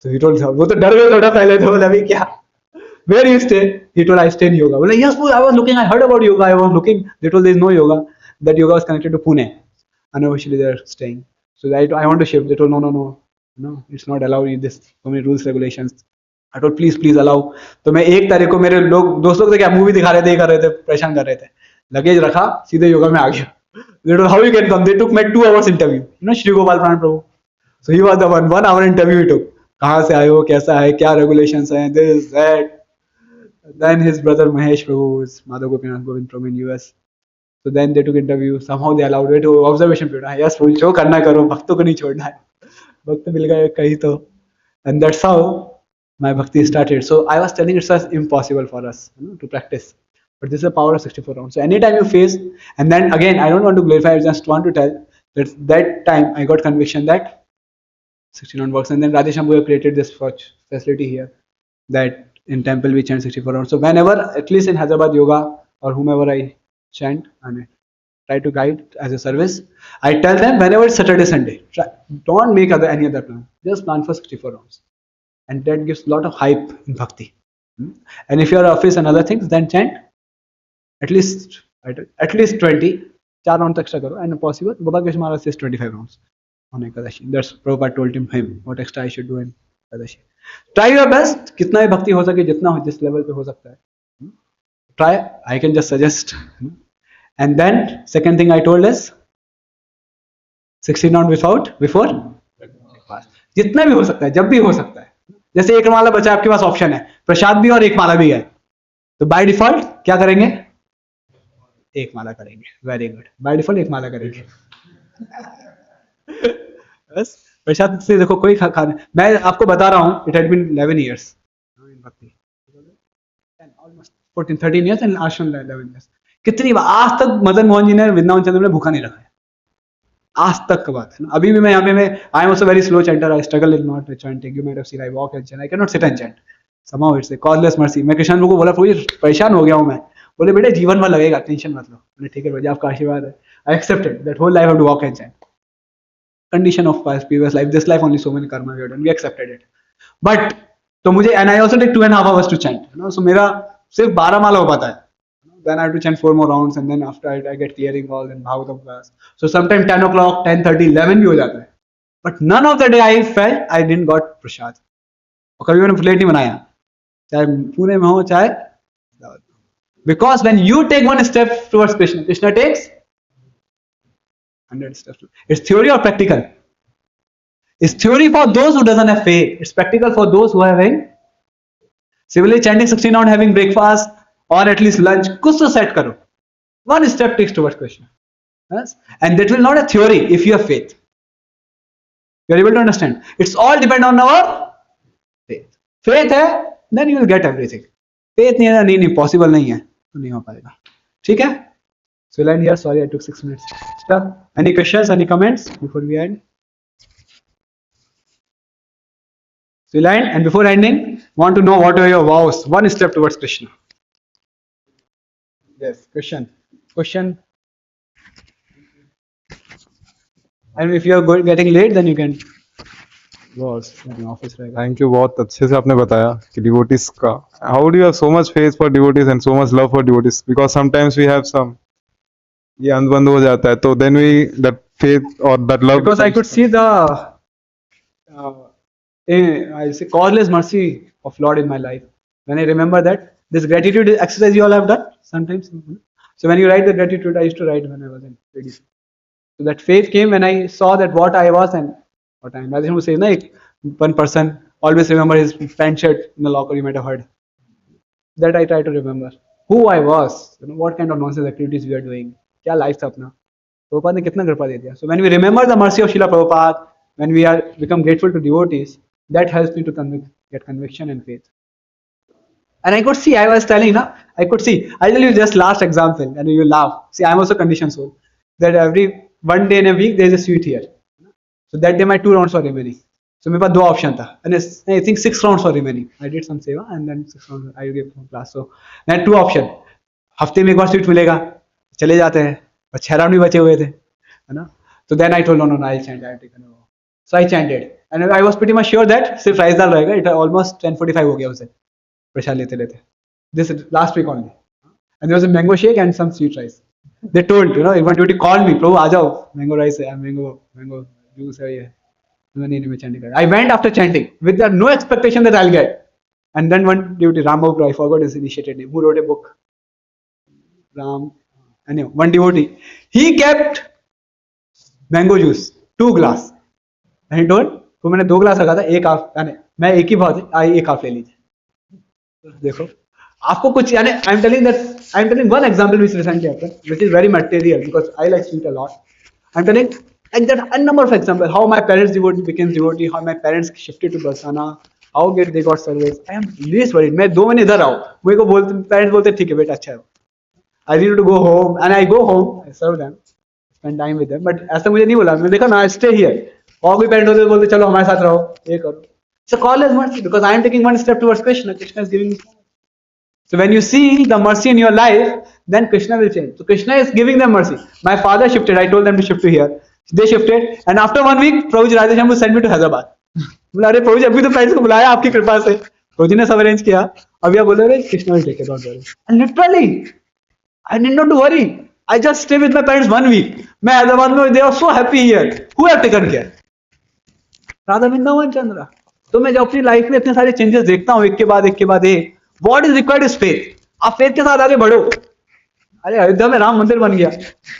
Speaker 1: तो he told, वो तो डर गए थोड़ा पहले, तो बोला अभी क्या, where you stay? He told I stay in yoga. बोला yes, I was looking, I heard about yoga, I was looking. They told there is no yoga. That yoga was connected to Pune. Unofficially they are staying. So I want to shift. They told no, it's not allowed. This so many rules regulations. I told please allow. तो मैं 1 तारीख को मेरे लोग दोस्त लोग थे क्या मूवी दिखा रहे थे, कर रहे थे, परेशान कर रहे थे. लगेज रखा, सीधे योगा में आ गया. They told how you can come. They took my 2 hours interview. You know Shri Gopal Pran Prabhu. So he was the 1 hour interview he took. कहाँ से आए हो, कैसा है, क्या regulations हैं, this that. Then his brother Mahesh Prabhu is Madhav Gopinath Govind Prabhu in US. So then they took interview. Somehow they allowed it to observation period. Yes, जो करना करो, भक्तों को नहीं छोड़ना है. भक्त मिल गए कहीं तो, and that's how my bhakti started. So I was telling it's just impossible for us, to practice. But this is the power of 64 rounds. So anytime you face, and then again, I don't want to glorify, I just want to tell that that time I got conviction that 16 round works. And then Rajesh Ambu created this facility here that in temple we chant 64 rounds. So whenever, at least in Hyderabad yoga or whomever I chant and I try to guide as a service, I tell them whenever it's Saturday, Sunday, don't make any other plan. Just plan for 64 rounds. And that gives a lot of hype in bhakti. And if you're office and other things, then chant at least 20, 4 rounds extra karo, and possible. Gopal Maharaj says 25 rounds on Ekadashi. That's Prabhupada told him what extra I should do in Ekadashi. Try your best. कितना भी भक्ति हो सके, जितना जिस level पे हो सकता है. Try. I can just suggest. And then second thing I told is 16 round before जितना भी हो सकता है, जब भी हो सकता है. जैसे एक माला बचा, आपके पास ऑप्शन है प्रसाद भी और एक माला भी है, तो बाय डिफॉल्ट क्या करेंगे? एक माला करेंगे. Very good. बाय डिफॉल्ट एक माला करेंगे. बस प्रसाद से देखो कोई खाने, मैं आपको बता रहा हूँ, इट हैड बीन 11 years इन भक्ति, ऑलमोस्ट 13 years एंड आश्रम 11 years. कितनी बार आज तक मदन मोहन जी ने, वृंदावन चंद्र ने भूखा नहीं रखा है, आज तक का बात है ना. अभी भी मैं यहाँ पे, मैं I am also very slow chanter, I struggle in not chanting. You might have seen I walk and chant, I can not sit and chant. somehow it's a causeless mercy. मैं कृष्ण को बोला प्रभु परेशान हो गया हूँ मैं. बोले बेटे जीवन भर लगेगा, टेंशन मत लो. बोले ठीक है भैया, आपका आशीर्वाद है. I accepted that whole life have to walk and chant. Condition of previous life, this life only so many karma we have done, we accepted it. But तो मुझे, and I also take 2.5 hours to chant, so मेरा सिर्फ 12 माला हो पाता है. Then I have to chant 4 more rounds, and then after I get clearing all in Bhagavatam class. So sometimes 10 o'clock, 10:30, 11 भी हो जाता है. But none of the day I felt I didn't got prasad. और कभी मैंने plate नहीं बनाया, चाहे पुणे में हो चाहे, because when you take one step towards Krishna, Krishna takes 100 steps. It's theory or practical? It's theory for those who doesn't have faith. It's practical for those who are having. Similarly, chanting 16 round, having breakfast or at least lunch, कुछ तो set करो. One step takes towards Krishna. Yes? And that will not a theory if you have faith. You are able to understand. It's all depend on our faith. Faith है, then you will get everything. Faith नहीं है, नहीं possible नहीं है, तो नहीं हो पाएगा. ठीक है? So we'll end here. Sorry, I took 6 minutes. Stop. Any questions? Any comments before we end? So we'll end, and before ending, want to know what are your vows? One step towards Krishna. Yes, question. And if you are getting late, then you can go in office. Right?
Speaker 4: Thank you. बहुत अच्छे से आपने बताया कि devotees का, how do you have so much faith for devotees and so much love for devotees, because sometimes we have some, ये अनबंद हो जाता है, तो देन वी दैट फेथ और that love,
Speaker 1: because I could see the I say causeless mercy of Lord in my life. When I remember that this gratitude exercise you all have done sometimes. So when you write the gratitude, I used to write when I was in ADC. So that faith came when I saw that what I was and what I am. Rajesh would say, no, one person always remember his pant shirt in the locker. You might have heard that. I try to remember who I was. What kind of nonsense activities we are doing. क्या life था अपना. Prabhupada ने कितना कृपा दे दिया. So when we remember the mercy of Srila Prabhupada, when we are become grateful to devotees, that helps me to get conviction and faith. And I could see, I was telling, I could see. I'll tell you just last example, and you laugh. See, I'm also conditioned soul. That every one day in a week there is a sweet here. So that day my 2 rounds were remaining. So मेरे पास 2 option था, and I think 6 rounds were remaining. I did some seva and then 6 rounds I gave some class. So I had 2 option. हफ्ते में एक बार sweet मिलेगा, चले जाते हैं, और 6 राउंड भी बचे हुए थे, है ना. So then I told no, I'll chant. I have taken over. So I chanted, and I was pretty much sure that सिर्फ राइस दाल रहेगा. It almost 10:45 हो गया उसे प्रसाद लेते लेते. This last week only, and there was a mango shake and some sweet rice. They told, one duty called me, प्रभु आ जाओ, mango rice है, mango juice है ये. मैं chanting. I went after chanting with no expectation that I'll get. And then one devotee, Ram Babu, I forgot his initiated name, who wrote a book. Ram, anyway, one devotee, he kept mango juice, 2 glass. And he told, तो मैंने 2 glass रखा था, एक half, यानी मैं एक ही भाव एक हाफ ले लीजिए. देखो आपको कुछ, यानी I'm telling one example which recently happened, which is very material because I like sweet a lot. I'm telling Like that, a number of examples. How my parents became devotee, how my parents shifted to Barsana, how they got service. I am least worried. मैं 2 महीने इधर आओ, मेरे को बोलते parents बोलते ठीक है बेटा अच्छा है. I need to go home and I go home. I serve them, spend time with them. But ऐसा मुझे नहीं बोला. मैंने देखा ना, I stay here. और कोई parent होते बोलते चलो हमारे साथ रहो, ये करो. So call as mercy because I am taking one step towards Krishna. Krishna is giving me. So when you see the mercy in your life, then Krishna will change. So Krishna is giving them mercy. My father shifted. I told them to shift to here. They shifted, and after 1 week, Prabhuji Radheshyam sent me to Hyderabad. बोला अरे प्रभु जी अभी तो parents को बुलाया आपकी कृपा से, प्रभु जी ने सब अरेंज किया, अभी आप बोल रहे Krishna will take care, don't worry. And literally I need not to worry. I just stay with my parents 1 week. मैं हैदराबाद में, they are so happy here. Who have taken care? Radha Vrindavan Chandra. तो मैं जब अपनी लाइफ में इतने सारे चेंजेस देखता हूँ एक के बाद एक, what is required is faith. आप faith के साथ आगे बढ़ो. अरे अयोध्या में राम मंदिर बन गया,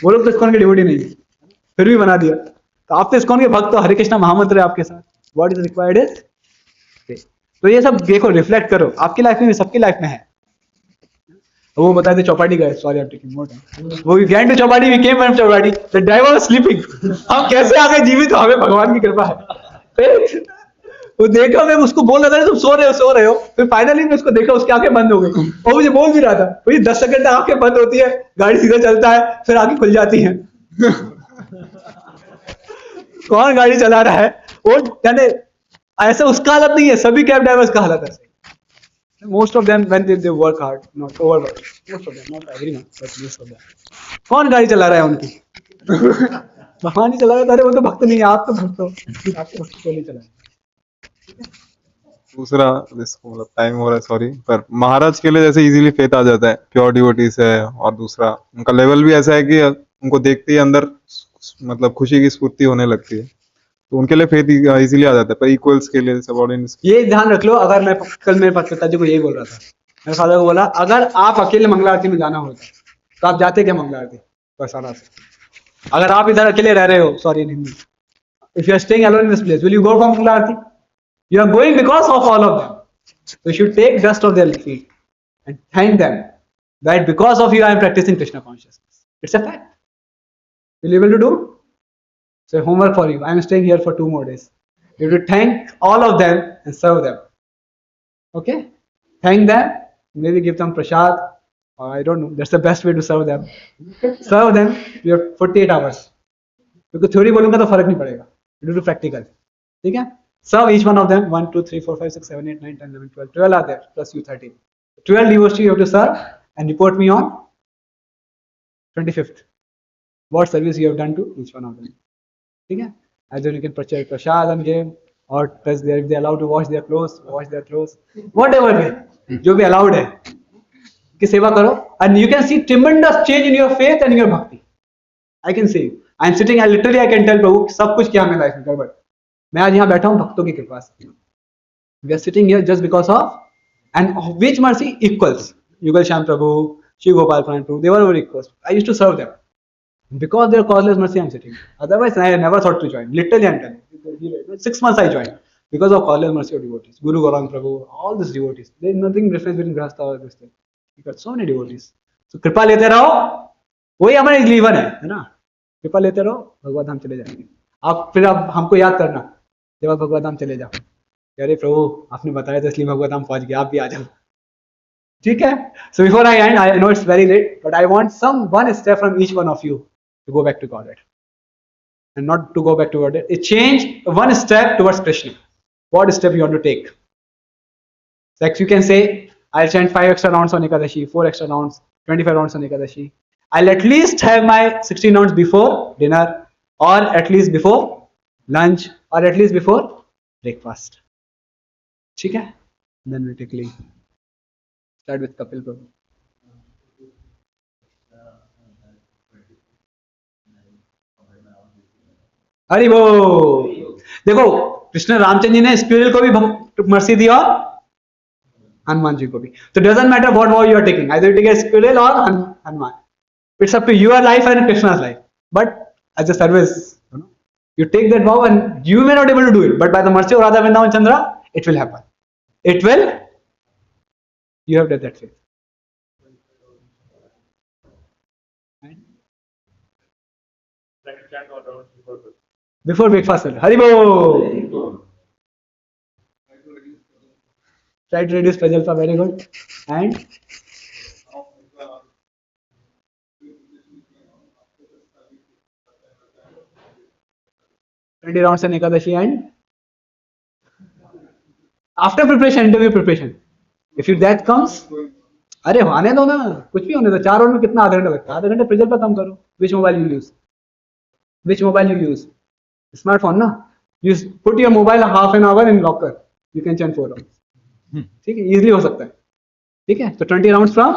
Speaker 1: वो लोग तो इस्कॉन के डिवोटी नहीं, फिर भी बना दिया. तो आप तो इस्कॉन के भक्त हो, हरे कृष्णा महामंत्र है आपके साथ. What is required is faith. तो ये सब देखो, रिफ्लेक्ट करो, आपकी लाइफ में, सबकी लाइफ में है. वो बताते चौपाटी गए, sorry I am taking more time. वो we went to Chowpatty, we came from Chowpatty, the driver was sleeping. हम कैसे आ गए जीवित, तो हमें भगवान की कृपा है. वो देखा, मैं उसको बोल रहा था तुम सो रहे हो. फिर फाइनली मैं उसको देखा, उसकी आंखें बंद हो गई. और मुझे बोल भी रहा था भाई 10 सेकंड तक आंखें बंद होती है, गाड़ी सीधा चलता है, फिर आंखें खुल जाती है. कौन गाड़ी चला रहा है वो, यानी ऐसा उसका हालत नहीं है, सभी कैब ड्राइवर्स का हालत है. Most of them when they work hard, not overwork. Most of them, not everyone, but most of them. कौन गाड़ी चला रहा है उनकी? भगवान ही चला रहा है. अरे वो तो भक्त नहीं है, आप तो भक्त हो, आपके भक्त को नहीं चला.
Speaker 4: दूसरा, इसको मतलब टाइम हो रहा है सॉरी, पर महाराज के लिए जैसे इजीली फेथ आ जाता है, प्योर डिवोटीज है, और दूसरा उनका लेवल भी ऐसा है कि उनको देखते ही अंदर मतलब खुशी की स्फूर्ति होने लगती है, तो उनके लिए फेथ इजीली आ जाता है. पर इक्वल्स के लिए, सबऑर्डिनेट्स,
Speaker 1: ये ध्यान रख लो. अगर मैं कल मेरे पिताजी को यही बोल रहा था, मेरे फादर को बोला अगर आप अकेले मंगला आरती में जाना होता तो आप जाते क्या मंगला आरती बरसाना से? अगर आप इधर अकेले रह रहे हो, sorry in Hindi, if you are staying alone in this place, will you go for Mangala aarti? You are going because of all of them. So you should take dust of their feet and thank them that because of you I am practicing Krishna consciousness. It's a fact. Will you able to do? So homework for you. I am staying here for 2 more days. You have to thank all of them and serve them. Okay? Thank them. Maybe give them prasad, or I don't know. That's the best way to serve them. Serve them. You have 48 hours. क्योंकि theory बोलूंगा तो फर्क नहीं पड़ेगा. You do practical. ठीक है? Serve each one of them. 1, 2, 3, 4, 5, 6, 7, 8, 9, 10, 11, 12. 12 are there. Plus you 13. 12 devotees you have to serve and report me on 25th. What service you have done to each one of them. ठीक है? Either you can purchase prasad and give, or if they allowed to wash their clothes, whatever way, जो भी allowed है, की सेवा करो, and you can see tremendous change in your faith and in your bhakti. I can see. I am sitting, literally I can tell प्रभु सब कुछ किया मेरी लाइफ में गड़बड़, मैं आज यहाँ बैठा हूँ भक्तों की कृपा से. We are sitting here just because of, and which mercy equals Yugal Shyam Prabhu, Shiv Gopal Prabhu, they were our equals. I used to serve them. Because their causeless mercy, I'm sitting. Otherwise, I never thought to join. Literally, I'm telling you. 6 months I joined because of causeless mercy of devotees. Guru Gaurang Prabhu, all these devotees. There is nothing difference between Grahastha or this thing. You got so many devotees. So कृपा लेते रहो, वही हमारे जीवन है ना. कृपा लेते रहो, भगवत धाम चले जाएंगे. आप फिर आप हमको याद करना जब आप भगवत धाम चले जाओ. अरे प्रभु आपने बताया था इसलिए भगवत धाम पहुंच गया, आप भी आ जाओ. ठीक है? So before I end, I know it's very late, but I want one step from each one of you to go back to Godhead, and not to go back to Godhead. It change one step towards Krishna. What step you want to take? Like you can say, I'll chant 5 extra rounds on Ekadashi, 4 extra rounds, 25 rounds on Ekadashi. I'll at least have my 16 rounds before dinner, or at least before lunch, or at least before breakfast. ठीक है? Then we take leave. Start with Kapil Prabhu. Hari बोल. देखो कृष्ण रामचंद्र जी ने स्पिरिल को भी mercy दी और हनुमान जी को भी. तो doesn't matter what vow you are taking, either you take स्पिरिल or Hanuman. It's up to your life and Krishna's life. But as a service, you take that vow and you may not able to do it, but by the mercy of Radha Vrindavan Chandra, it will happen. It will. You have done that faith. Before breakfast. Haribo. Try to reduce prajalpa. Very good. And 20 rounds in Ekadashi and after preparation, interview preparation. If your that comes, अरे आने दो ना, कुछ भी होने दो. 4 round में कितना आधा घंटा लगता है? आधा घंटे प्रेजर पर कम करो. Which mobile you use? Which mobile you use? Smartphone ना. You put your mobile half an hour in locker. You can chant 4 rounds. ठीक है, easily हो सकता है. ठीक है, तो 20 rounds from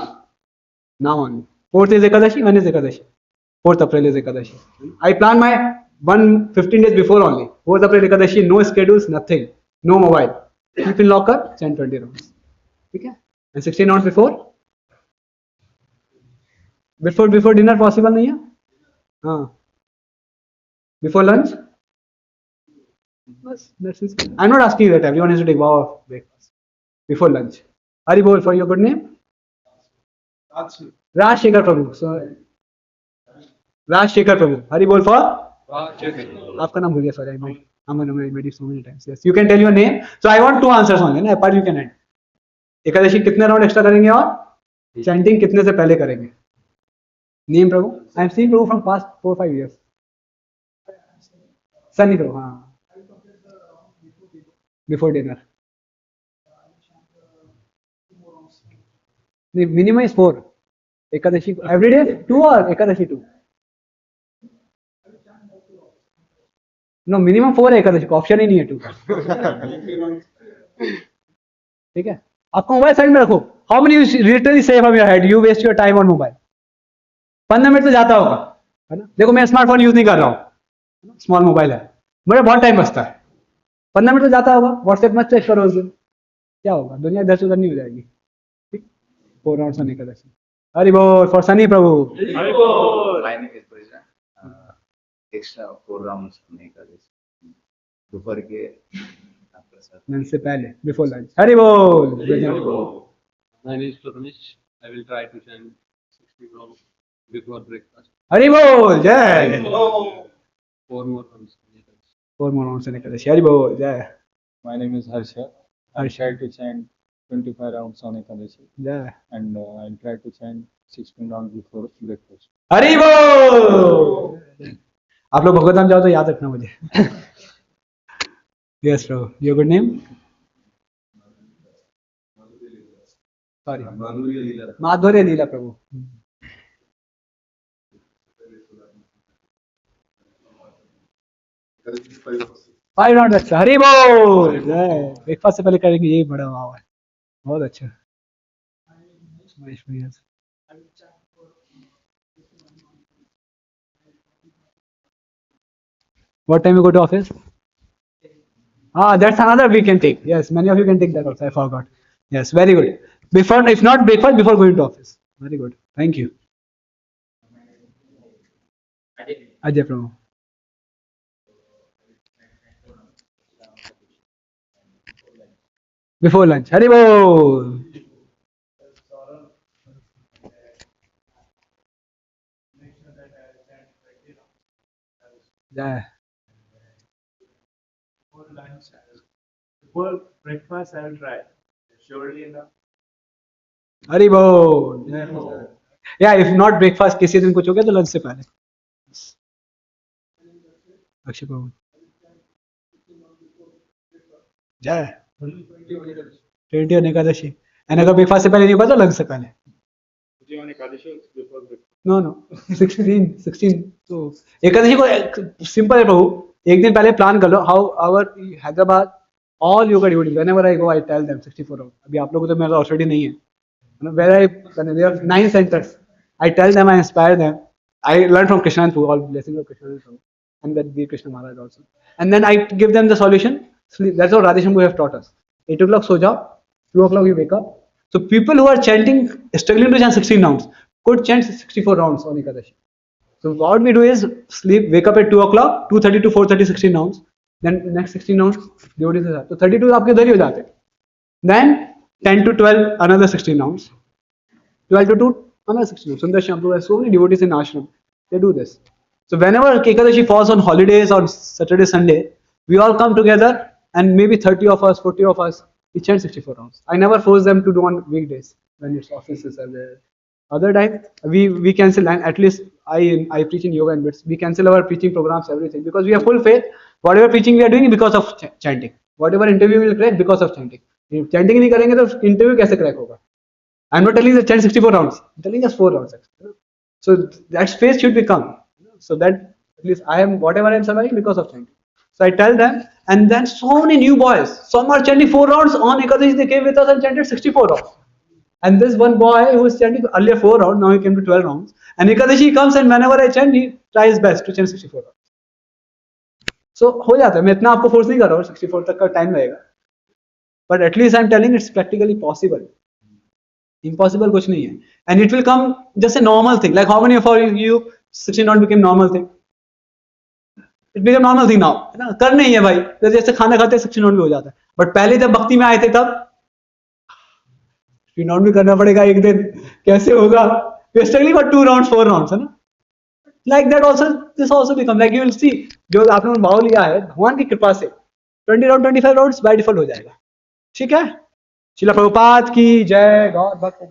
Speaker 1: now on. 4th is Ekadashi, 1 is Ekadashi. 4th April is Ekadashi. I plan my 15 days before only. 4th April Ekadashi, no schedules, nothing, no mobile. Keep in locker, chant 20 rounds. ठीक है, and 16 rounds before. Before dinner possible नहीं है? हाँ. Before lunch? बस, that's it. I'm not asking that everyone has to take wow breakfast. Before lunch. Hari bol for your good name? Rajshekhar Prabhu. So Rajshekhar Prabhu. Hari bol for? आपका नाम भूल गया, sorry. I'm gonna made it so many times. Yes, you can tell your name. So I want 2 answers only. ना, पर you can add. Ekadashi कितने round extra करेंगे और chanting कितने से पहले करेंगे? Name Prabhu. I am seeing Prabhu from past 4-5 years. Sunny Prabhu. हाँ. Before dinner. Minimum is 4. Ekadashi every day 2 और एकादशी 2. नो, मिनिमम 4 है एकादशी को, ऑप्शन ही नहीं है 2 का. ठीक है, आपको मोबाइल साइड में रखो. How many literally save from your head you waste your time on mobile? 15 minute तो जाता होगा, है ना. देखो मैं स्मार्टफोन यूज नहीं कर रहा हूँ, स्मॉल मोबाइल है, मेरा बहुत टाइम बचता है. 15 मिनट तो जाता होगा. व्हाट्सएप मत चेक करो उस दिन, क्या होगा? दुनिया इधर से उधर नहीं हो जाएगी. ठीक. 4 राउंड्स सनी एकादशी. हरि बोल for Sunny Prabhu.
Speaker 3: Extra 4 rounds नहीं कर दोपहर के
Speaker 1: लंच से पहले, बिफोर लंच. हरि बोल.
Speaker 5: My name is Ramesh. I will try to chant 60 rounds before breakfast.
Speaker 1: Hari बोल. जय.
Speaker 5: 4 more rounds.
Speaker 1: 4 more rounds Sunny Ekadashi. Hari बोल. जय.
Speaker 6: My name is Harsha. I'll try to chant 25 rounds on Ekadashi
Speaker 1: जय.
Speaker 6: and I'll try to chant 16 rounds before breakfast.
Speaker 1: Hari बोल. आप लोग भगवतधाम जाओ तो याद रखना मुझे. Yes Prabhu. Your good name? Sorry, माधुर्य लीला प्रभु. Five round. अच्छा. हरि बोल. ब्रेकफास्ट से पहले करेंगे, यही बड़ा वाव है. बहुत अच्छा. महेश भैया. What time you go to office? That's another we can take. Yes, many of you can take that also. I forgot. Yes, very good. Before, if not breakfast, before going to office. Very good. Thank you. Ajay Prabhu. Before lunch. Hari bol. Yeah.
Speaker 7: Before breakfast, I will try. Surely enough.
Speaker 1: Hari बोल. या if not breakfast, किसी दिन कुछ हो गया तो lunch से पहले. अक्षय प्रभु. जय. 20 on एकादशी. एंड अगर ब्रेकफास्ट से पहले नहीं हुआ तो लंच से पहले. नो 16 तो एकादशी को सिंपल है प्रभु. एक दिन पहले प्लान कर लो. How our Hyderabad all yoga devotees whenever I go I tell them 64 round. अभी आप लोगों को तो मेरा ऑलरेडी नहीं है. Where there are 9 centers. I tell them, I inspire them. I learn from Krishna and Prabhu, all blessings of Krishna and Prabhu, and then Veer Krishna Maharaj also. And then I give them the solution. Sleep. That's what Radheshyam have taught us. 8 o'clock so jao, 2 o'clock you wake up. So people who are chanting, struggling to chant 16 rounds, could chant 64 rounds on Ekadashi. So what we do is sleep, wake up at 2 o'clock, 2:30 to 4:30, 16 rounds. Then next 16 rounds, devotees के साथ. तो 32 आपके उधर ही हो जाते. Then 10 to 12, another 16 rounds. 12 to 2, another 16 rounds. Sundar Sham, so many devotees in ashram, they do this. So whenever Ekadashi falls on holidays or Saturday, Sunday, we all come together and maybe 30 of us, 40 of us, we chant 64 rounds. I never force them to do on weekdays when its offices are there. Other time we cancel, and at least I preach in yoga and bits. We cancel our preaching programs, everything, because we have full faith. Whatever preaching we are doing because of chanting. Whatever interview we will crack because of chanting. If chanting नहीं करेंगे तो interview कैसे crack होगा? I'm not telling you to chant 64 rounds. I'm telling just 4 rounds. So that space should become. So that at least I am whatever I am surviving because of chanting. So I tell them, and then so many new boys. Some are chanting 4 rounds on Ekadashi. They came with us and chanted 64 rounds. And this one boy who was chanting earlier 4 rounds, now he came to 12 rounds. And Ekadashi comes and whenever I chant, he tries his best to chant 64 rounds. So हो जाता है. मैं इतना आपको force नहीं कर रहा हूँ. 64 तक का time लगेगा. But at least I'm telling it's practically possible. Impossible कुछ नहीं है. And it will come just a normal thing. Like how many of you 16 round became normal thing? It became normal thing now. है ना? कर नहीं है भाई. जैसे खाना खाते 16 round भी हो जाता है. But पहले जब भक्ति में आए थे तब 16 round भी करना पड़ेगा एक दिन. कैसे होगा? We are struggling for 2 rounds, 4 rounds, है ना? Like that also, this also become like you will see. जो आपने भाव लिया है भगवान की कृपा से 20 round, 25 rounds by default हो जाएगा. ठीक है? शिला प्रभुपाद की जय. गॉड भक्त